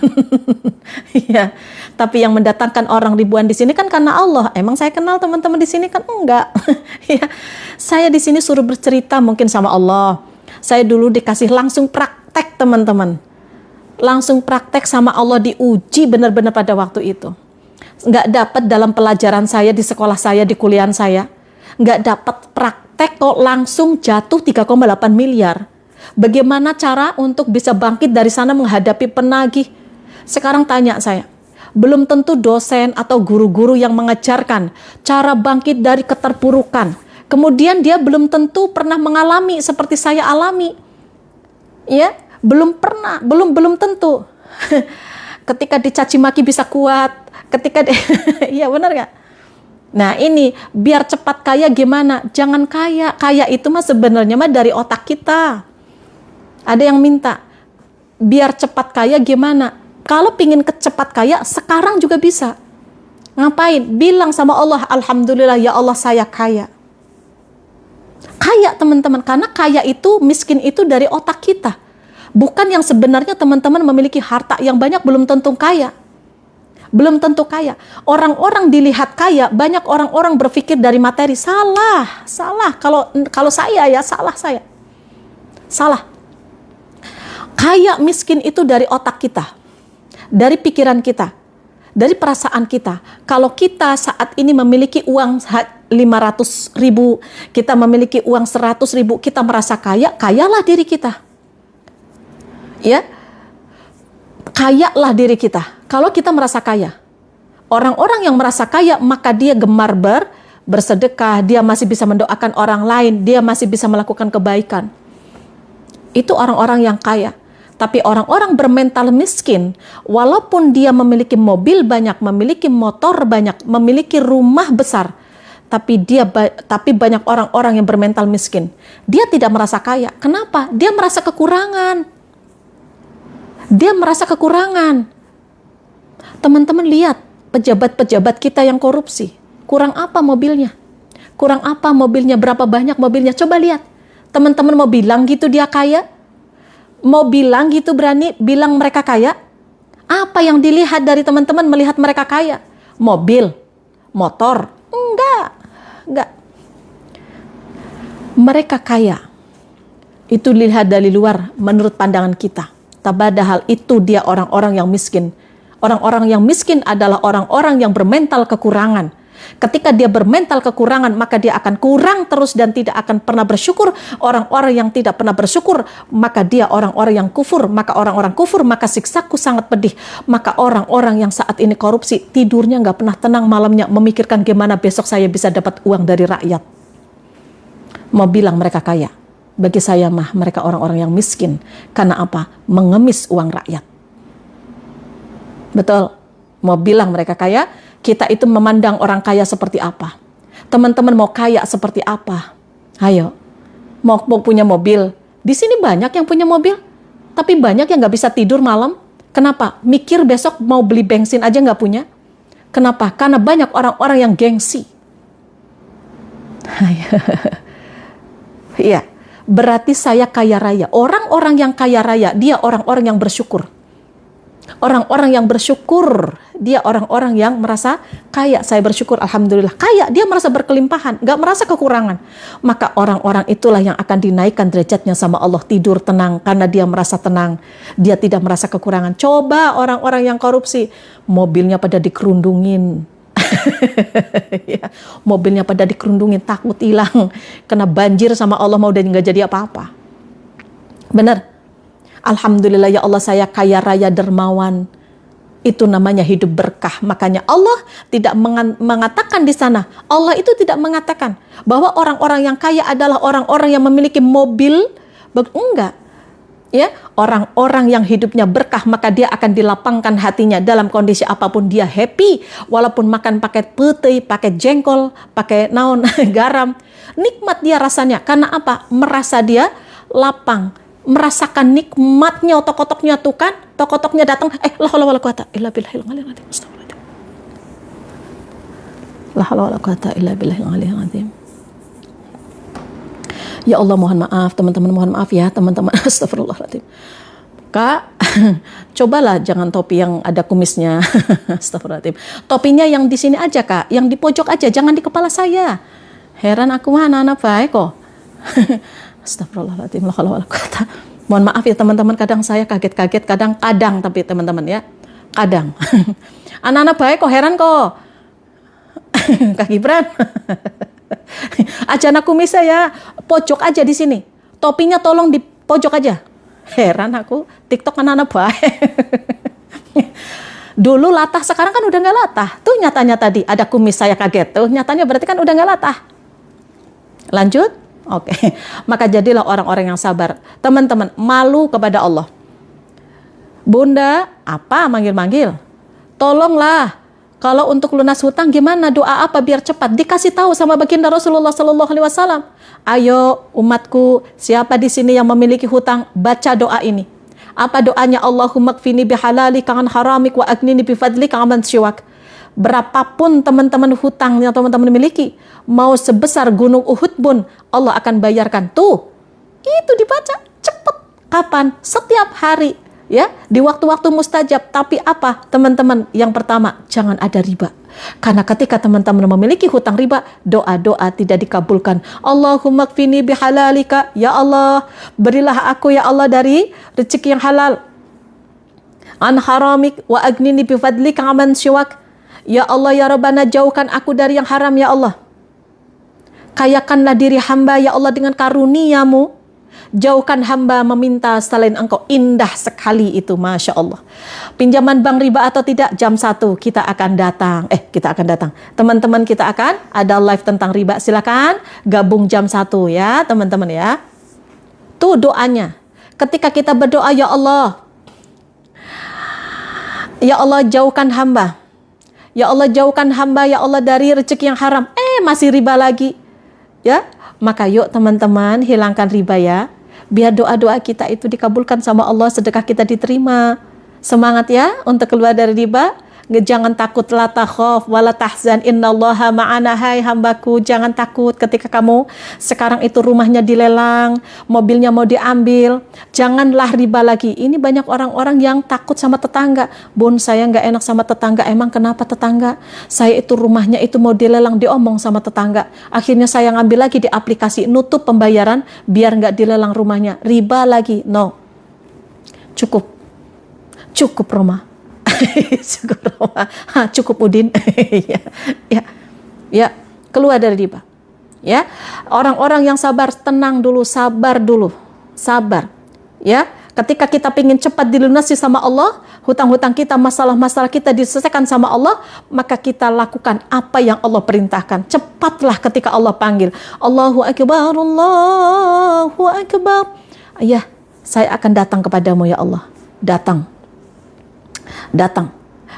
Ya. Tapi yang mendatangkan orang ribuan di sini kan karena Allah. Emang saya kenal teman-teman di sini kan? Enggak. Ya. Saya di sini suruh bercerita mungkin sama Allah. Saya dulu dikasih langsung praktek, teman-teman. Langsung praktek sama Allah, diuji benar-benar pada waktu itu. Enggak dapat dalam pelajaran saya di sekolah saya, di kuliah saya. Enggak dapat praktek kok langsung jatuh 3,8 miliar. Bagaimana cara untuk bisa bangkit dari sana menghadapi penagih? Sekarang tanya saya, belum tentu dosen atau guru-guru yang mengajarkan cara bangkit dari keterpurukan. Kemudian dia belum tentu pernah mengalami seperti saya alami. Ya, belum pernah, belum tentu. Ketika dicaci maki bisa kuat, ketika iya benar nggak? Nah ini, biar cepat kaya gimana? Jangan kaya. Kaya itu mah sebenarnya mah dari otak kita. Ada yang minta, biar cepat kaya gimana? Kalau pingin cepat kaya, sekarang juga bisa. Ngapain? Bilang sama Allah, Alhamdulillah ya Allah saya kaya. Kaya teman-teman, karena kaya itu, miskin itu dari otak kita. Bukan yang sebenarnya teman-teman memiliki harta yang banyak belum tentu kaya. Belum tentu kaya. Orang-orang dilihat kaya, banyak orang-orang berpikir dari materi. Salah. Kalau saya ya, salah saya. Salah. Kaya miskin itu dari otak kita. Dari pikiran kita. Dari perasaan kita. Kalau kita saat ini memiliki uang 500 ribu, kita memiliki uang 100 ribu, kita merasa kaya, kayalah diri kita. Ya. Kayalah diri kita. Kalau kita merasa kaya, orang-orang yang merasa kaya, maka dia gemar bersedekah, dia masih bisa mendoakan orang lain, dia masih bisa melakukan kebaikan. Itu orang-orang yang kaya. Tapi orang-orang bermental miskin, walaupun dia memiliki mobil banyak, memiliki motor banyak, memiliki rumah besar, tapi banyak orang-orang yang bermental miskin. Dia tidak merasa kaya. Kenapa? Dia merasa kekurangan. Dia merasa kekurangan. Teman-teman lihat pejabat-pejabat kita yang korupsi. Kurang apa mobilnya? Kurang apa mobilnya? Berapa banyak mobilnya? Coba lihat. Teman-teman mau bilang gitu dia kaya? Mau bilang gitu berani bilang mereka kaya? Apa yang dilihat dari teman-teman melihat mereka kaya? Mobil? Motor? Enggak. Mereka kaya. Itu dilihat dari luar menurut pandangan kita. Padahal itu dia orang-orang yang miskin. Orang-orang yang miskin adalah orang-orang yang bermental kekurangan. Ketika dia bermental kekurangan, maka dia akan kurang terus dan tidak akan pernah bersyukur. Orang-orang yang tidak pernah bersyukur, maka dia orang-orang yang kufur. Maka orang-orang kufur, maka siksaku sangat pedih. Maka orang-orang yang saat ini korupsi, tidurnya nggak pernah tenang malamnya, memikirkan gimana besok saya bisa dapat uang dari rakyat. Mau bilang mereka kaya. Bagi saya mah mereka orang-orang yang miskin. Karena apa? Mengemis uang rakyat. Betul. Mau bilang mereka kaya, kita itu memandang orang kaya seperti apa? Teman-teman mau kaya seperti apa? Ayo. mau punya mobil. Di sini banyak yang punya mobil, tapi banyak yang nggak bisa tidur malam. Kenapa? Mikir besok mau beli bensin aja nggak punya. Kenapa? Karena banyak orang-orang yang gengsi. Iya, berarti saya kaya raya. Orang-orang yang kaya raya, dia orang-orang yang bersyukur. Orang-orang yang bersyukur, dia orang-orang yang merasa kaya. Saya bersyukur, alhamdulillah. Kaya, dia merasa berkelimpahan, nggak merasa kekurangan. Maka orang-orang itulah yang akan dinaikkan derajatnya sama Allah. Tidur tenang, karena dia merasa tenang. Dia tidak merasa kekurangan. Coba orang-orang yang korupsi, mobilnya pada dikerundungin. Ya, mobilnya pada dikerundungin, takut hilang. Kena banjir sama Allah, mau udah nggak jadi apa-apa. Benar. Alhamdulillah ya Allah, saya kaya raya dermawan. Itu namanya hidup berkah. Makanya Allah tidak mengatakan di sana. Allah itu tidak mengatakan bahwa orang-orang yang kaya adalah orang-orang yang memiliki mobil. Enggak. Ya, orang-orang yang hidupnya berkah, maka dia akan dilapangkan hatinya dalam kondisi apapun dia happy. Walaupun makan pakai putih, pakai jengkol, pakai naon, garam. Nikmat dia rasanya. Karena apa? Merasa dia lapang. Merasakan nikmatnya otok-otoknya tuh kan, otok-otoknya datang, la haula wala quwata illa billahil aliyil azim. Astagfirullahaladzim. La haula wala quwata illa billahil aliyil azim. Ya Allah, mohon maaf teman-teman, mohon maaf ya teman-teman. Astagfirullahaladzim. Kak, cobalah jangan topi yang ada kumisnya. Astagfirullahaladzim. Topinya yang di sini aja Kak, yang di pojok aja, jangan di kepala saya. Heran aku mah anak-anak baik kok. Astagfirullahaladzim. Mohon maaf ya teman-teman, kadang saya kaget-kaget, kadang tapi teman-teman ya, kadang. Anak-anak baik kok, heran kok. Kak Gibran. Aja anak kumis saya, pojok aja di sini. Topinya tolong di pojok aja. Heran aku, TikTok anak-anak baik. Dulu latah, sekarang kan udah nggak latah. Tuh nyatanya tadi ada kumis, saya kaget. Tuh nyatanya berarti kan udah nggak latah. Lanjut. Oke, maka jadilah orang-orang yang sabar. Teman-teman, malu kepada Allah. Bunda, apa manggil-manggil? Tolonglah, kalau untuk lunas hutang gimana? Doa apa biar cepat? Dikasih tahu sama baginda Rasulullah Sallallahu Alaihi Wasallam. Ayo umatku, siapa di sini yang memiliki hutang, baca doa ini. Apa doanya? Allahumma kfini bihalalika an haramik wa agnini bifadlika aman siwak. Berapapun teman-teman hutang yang teman-teman miliki, mau sebesar gunung Uhud pun Allah akan bayarkan. Tuh, itu dibaca cepat. Kapan? Setiap hari, ya, di waktu-waktu mustajab. Tapi apa, teman-teman? Yang pertama, jangan ada riba. Karena ketika teman-teman memiliki hutang riba, doa-doa tidak dikabulkan. Allahumma kfini bihalalika, ya Allah, berilah aku ya Allah dari rezeki yang halal. An haramik wa agnini bifadlika aman siwak. Ya Allah ya Rabbana, jauhkan aku dari yang haram ya Allah. Kayakanlah diri hamba ya Allah dengan karuniamu. Jauhkan hamba meminta selain engkau. Indah sekali itu, Masya Allah. Pinjaman bank riba atau tidak, jam 1 kita akan datang. Teman-teman, kita akan ada live tentang riba. Silakan gabung jam 1 ya teman-teman ya. Tuh doanya. Ketika kita berdoa, ya Allah, ya Allah jauhkan hamba. Ya Allah jauhkan hamba ya Allah dari rezeki yang haram. Masih riba lagi. Ya, maka yuk teman-teman hilangkan riba ya. Biar doa-doa kita itu dikabulkan sama Allah, sedekah kita diterima. Semangat ya untuk keluar dari riba. Jangan takut, la takhaf wala tahzan innallaha ma'ana. Hai hambaku, jangan takut ketika kamu sekarang itu rumahnya dilelang, mobilnya mau diambil, janganlah riba lagi. Ini banyak orang-orang yang takut sama tetangga. Bun, saya nggak enak sama tetangga. Emang kenapa tetangga? Saya itu rumahnya itu mau dilelang, diomong sama tetangga. Akhirnya saya ngambil lagi di aplikasi, nutup pembayaran biar nggak dilelang rumahnya. Riba lagi. No. Cukup Roma. Cukup Udin. ya, keluar dari riba. Ya, orang-orang yang sabar, tenang dulu, sabar dulu, sabar. Ya, ketika kita ingin cepat dilunasi sama Allah, hutang-hutang kita, masalah-masalah kita diselesaikan sama Allah, maka kita lakukan apa yang Allah perintahkan. Cepatlah ketika Allah panggil. Allahu Akbar, Allahu Akbar. Ya, saya akan datang kepadamu ya Allah. Datang.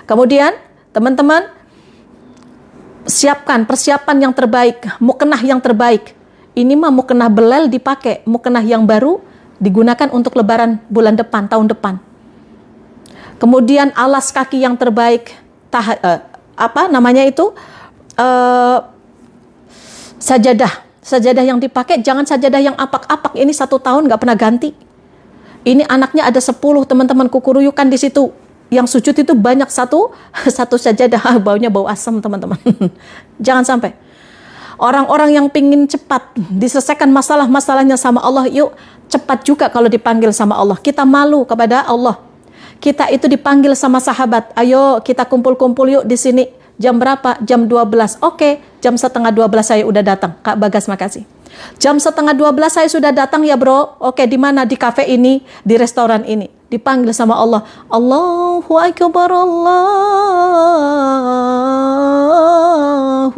Kemudian teman-teman siapkan persiapan yang terbaik, mukenah yang terbaik. Ini mah mukena belel dipakai, mukena yang baru digunakan untuk lebaran bulan depan, tahun depan. Kemudian alas kaki yang terbaik, sajadah yang dipakai, jangan sajadah yang apak-apak, ini 1 tahun nggak pernah ganti. Ini anaknya ada 10 teman-teman kukuruyukan di situ. Yang sujud itu banyak satu sajadah, baunya bau asam teman-teman. Jangan sampai. Orang-orang yang pingin cepat diselesaikan masalah-masalahnya sama Allah, yuk cepat juga kalau dipanggil sama Allah. Kita malu kepada Allah. Kita itu dipanggil sama sahabat, ayo kita kumpul-kumpul yuk di sini. Jam berapa? Jam 12. Oke, jam setengah 12 saya udah datang. Kak Bagas, makasih. Jam setengah 12 saya sudah datang ya bro. Oke, di mana? Di kafe ini, di restoran ini. Dipanggil sama Allah. Allahu Akbar, Allahu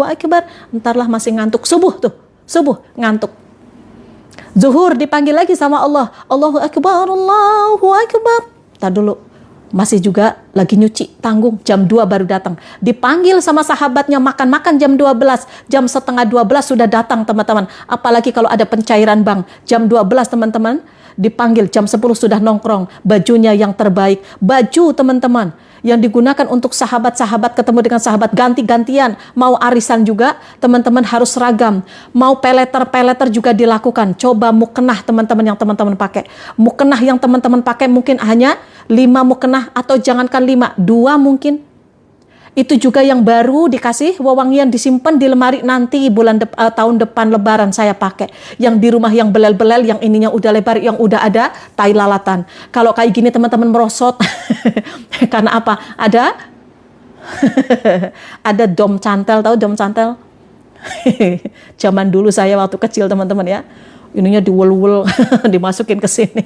Akbar. Entarlah masih ngantuk. Subuh tuh, subuh ngantuk. Zuhur dipanggil lagi sama Allah. Allahu Akbar, Allahu Akbar. Tar dulu. Masih juga lagi nyuci, tanggung, jam 2 baru datang. Dipanggil sama sahabatnya makan-makan jam 12, jam setengah 12 sudah datang teman-teman. Apalagi kalau ada pencairan bank, jam 12 teman-teman, dipanggil jam 10 sudah nongkrong, bajunya yang terbaik. Baju teman-teman, yang digunakan untuk sahabat-sahabat ketemu dengan sahabat ganti-gantian. Mau arisan juga, teman-teman harus seragam. Mau peleter-peleter juga dilakukan. Coba mukenah teman-teman yang teman-teman pakai. Mukenah yang teman-teman pakai mungkin hanya 5 mukenah atau jangankan 5, 2 mungkin. Itu juga yang baru dikasih wewangian disimpan di lemari nanti tahun depan lebaran saya pakai. Yang di rumah yang belel-belel, yang ininya udah lebar, yang udah ada tai lalatan. Kalau kayak gini teman-teman merosot. Karena apa? Ada dom cantel, tahu dom cantel? Zaman dulu saya waktu kecil teman-teman ya. Ininya diwul-wul, dimasukin ke sini.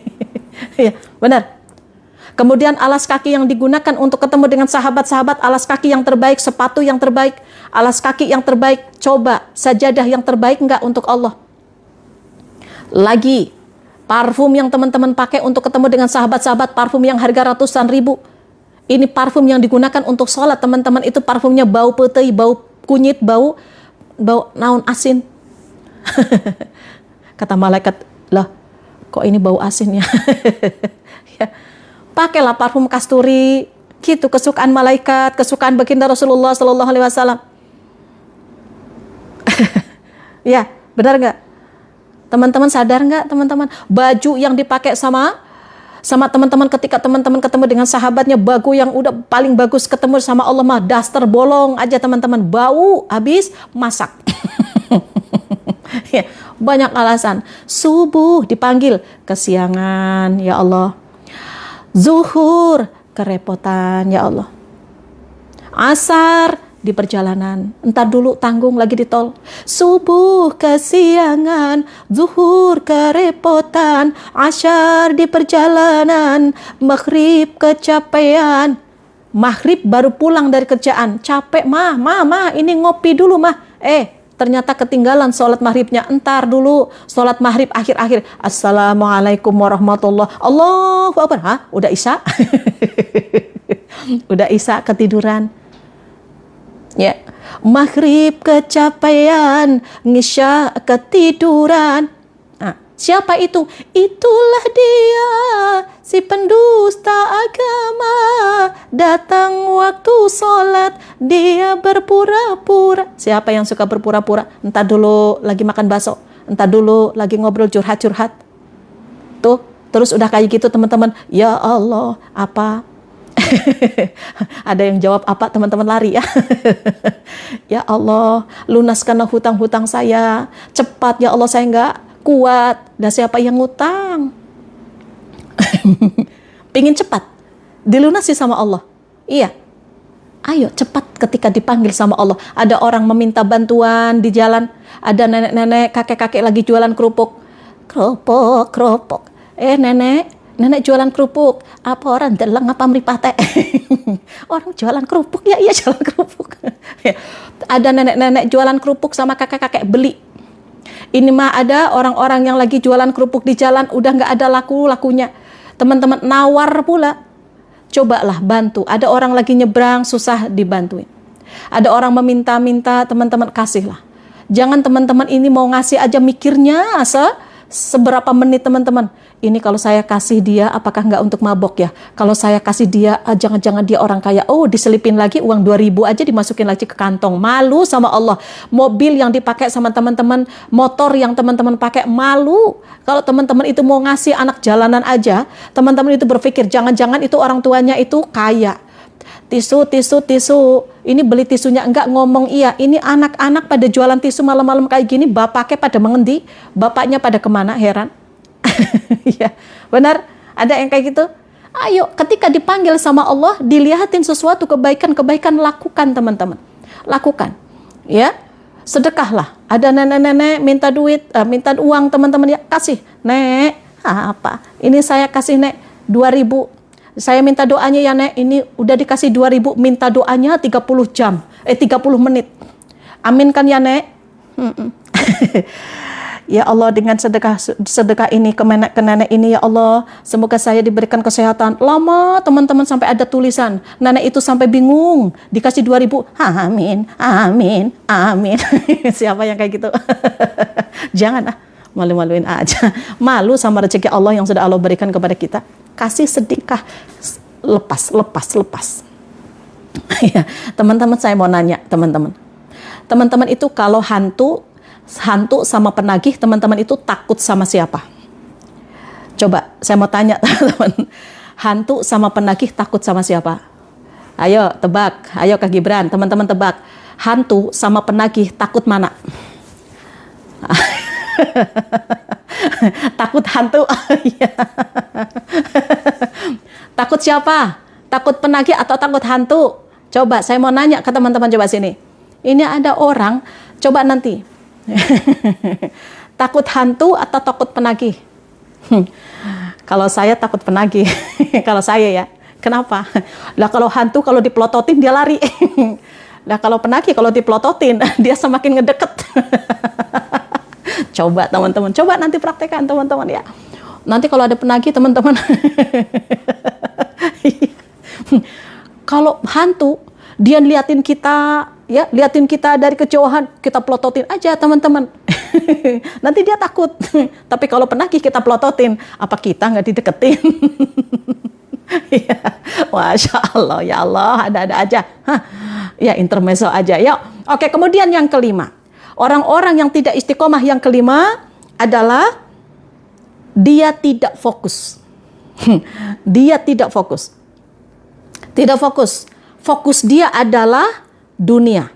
Ya, benar. Kemudian alas kaki yang digunakan untuk ketemu dengan sahabat-sahabat, alas kaki yang terbaik, sepatu yang terbaik, alas kaki yang terbaik. Coba sajadah yang terbaik enggak untuk Allah? Lagi, parfum yang teman-teman pakai untuk ketemu dengan sahabat-sahabat, parfum yang harga ratusan ribu. Ini parfum yang digunakan untuk sholat teman-teman, itu parfumnya bau petei, bau kunyit, bau naon asin. Kata malaikat, lah kok ini bau asin ya? Ya. Pakailah parfum kasturi, gitu, kesukaan malaikat, kesukaan baginda Rasulullah Sallallahu Alaihi Wasallam. Ya, benar nggak? Teman-teman sadar nggak, teman-teman? Baju yang dipakai sama teman-teman ketika teman-teman ketemu dengan sahabatnya, baju yang udah paling bagus ketemu sama Allah mah daster bolong aja teman-teman, bau habis masak. Ya, banyak alasan. Subuh dipanggil kesiangan, ya Allah. Zuhur kerepotan, ya Allah. Asar di perjalanan, entar dulu tanggung lagi di tol. Subuh kesiangan, zuhur kerepotan, asyar di perjalanan, maghrib kecapean. Maghrib baru pulang dari kerjaan, capek mah ini ngopi dulu mah. Ternyata ketinggalan sholat maghribnya, entar dulu sholat maghrib akhir-akhir. Assalamualaikum warahmatullahi wabarakatuh. Allahu Akbar. Hah? Udah isya? Udah isya ketiduran. Ya, maghrib kecapean, ngisya ketiduran. Nah, siapa itu? Itulah dia, si pendusta agama. Datang waktu sholat, dia berpura-pura. Siapa yang suka berpura-pura? Entar dulu lagi makan bakso, entar dulu lagi ngobrol curhat-curhat. Tuh, terus udah kayak gitu teman-teman. Ya Allah, apa? Ada yang jawab apa, teman-teman lari ya. Ya Allah, lunaskanlah hutang-hutang saya cepat ya Allah, saya nggak kuat. Dan siapa yang ngutang? Pingin cepat dilunasi sama Allah. Iya, ayo cepat ketika dipanggil sama Allah. Ada orang meminta bantuan di jalan, ada nenek-nenek, kakek-kakek lagi jualan kerupuk. Kerupuk. Nenek jualan kerupuk. Apa orang deleng apa mripate? Orang jualan kerupuk ya, iya jualan kerupuk. Ada nenek-nenek jualan kerupuk sama kakek-kakek beli. Ini mah ada orang-orang yang lagi jualan kerupuk di jalan, udah nggak ada laku-lakunya. Teman-teman nawar pula. Cobalah bantu. Ada orang lagi nyebrang susah dibantuin. Ada orang meminta-minta, teman-teman kasihlah. Jangan teman-teman ini mau ngasih aja mikirnya seberapa menit teman-teman. Ini kalau saya kasih dia, apakah nggak untuk mabok ya? Kalau saya kasih dia, jangan-jangan dia orang kaya. Oh, diselipin lagi uang 2.000 aja dimasukin lagi ke kantong. Malu sama Allah. Mobil yang dipakai sama teman-teman, motor yang teman-teman pakai, malu. Kalau teman-teman itu mau ngasih anak jalanan aja, teman-teman itu berpikir, jangan-jangan itu orang tuanya itu kaya. Tisu. Ini beli tisunya enggak, ngomong iya. Ini anak-anak pada jualan tisu malam-malam kayak gini, bapaknya pada mengendi, bapaknya pada kemana, heran. Ya, benar. Ada yang kayak gitu. Ayo, ketika dipanggil sama Allah, dilihatin sesuatu kebaikan-kebaikan, lakukan teman-teman. Lakukan. Ya, sedekahlah. Ada nenek-nenek minta duit, minta uang teman-teman ya, kasih. Nek, apa? Ini saya kasih nek 2.000. Saya minta doanya ya nek, ini udah dikasih 2.000, minta doanya 30 menit. Amin kan ya nek? Ya Allah, dengan sedekah ini ke nenek ini ya Allah, semoga saya diberikan kesehatan. Lama teman-teman sampai ada tulisan, nenek itu sampai bingung, dikasih 2.000. Amin. Siapa yang kayak gitu? Jangan malu-maluin aja. Malu sama rezeki Allah yang sudah Allah berikan kepada kita. Kasih sedekah, lepas. Ya, teman-teman, saya mau nanya teman-teman itu kalau hantu sama penagih, teman-teman itu takut sama siapa? Coba saya mau tanya teman-teman, hantu sama penagih takut sama siapa? Ayo tebak, ayo Kak Gibran, teman-teman tebak, hantu sama penagih takut mana? Takut hantu. Takut siapa? Takut penagih atau takut hantu? Coba saya mau nanya ke teman-teman, coba sini. Ini ada orang, coba nanti. Takut hantu atau takut penagih? Kalau saya takut penagih. Kalau saya ya. Kenapa? Lah kalau hantu kalau dipelototin dia lari. Lah kalau penagih kalau dipelototin dia semakin ngedeket. Coba teman-teman, coba nanti praktekkan teman-teman ya. Nanti kalau ada penagih teman-teman. Kalau hantu dia liatin kita, ya, liatin kita dari kejauhan, kita pelototin aja teman-teman. Nanti dia takut. Tapi kalau penagih kita pelototin, apa kita nggak dideketin? Ya, Masya Allah, ya Allah, ada-ada aja. Ya, intermezzo aja. Ya, oke. Kemudian yang kelima, orang-orang yang tidak istiqomah yang kelima adalah dia tidak fokus. Dia tidak fokus. Tidak fokus. Fokus dia adalah dunia.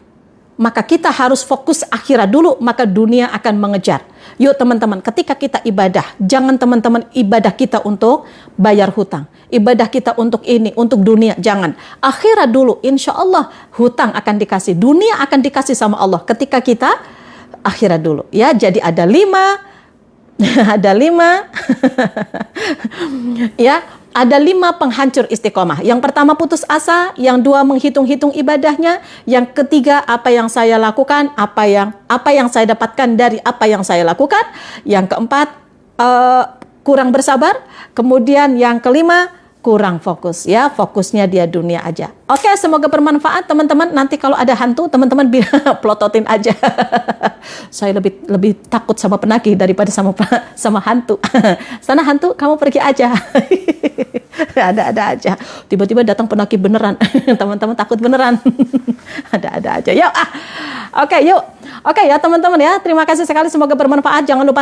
Maka kita harus fokus akhirat dulu, maka dunia akan mengejar. Yuk teman-teman, ketika kita ibadah, jangan teman-teman ibadah kita untuk bayar hutang. Ibadah kita untuk ini, untuk dunia, jangan. Akhirat dulu, insya Allah hutang akan dikasih. Dunia akan dikasih sama Allah ketika kita akhirat dulu. Ya, jadi ada 5. Ada 5. Ya. Ada 5 penghancur istiqomah. Yang pertama putus asa, yang 2 menghitung-hitung ibadahnya, yang ketiga apa yang saya lakukan, apa yang saya dapatkan dari apa yang saya lakukan, yang keempat kurang bersabar, kemudian yang kelima kurang fokus, ya, fokusnya dia dunia aja. Oke, semoga bermanfaat teman-teman. Nanti kalau ada hantu teman-teman pelototin aja. Saya lebih takut sama penagih daripada sama hantu. Sana hantu, kamu pergi aja. Ada aja. Tiba-tiba datang penagih beneran. Teman-teman takut beneran. Ada aja. Yuk, oke, yuk. Oke ya teman-teman ya. Terima kasih sekali, semoga bermanfaat. Jangan lupa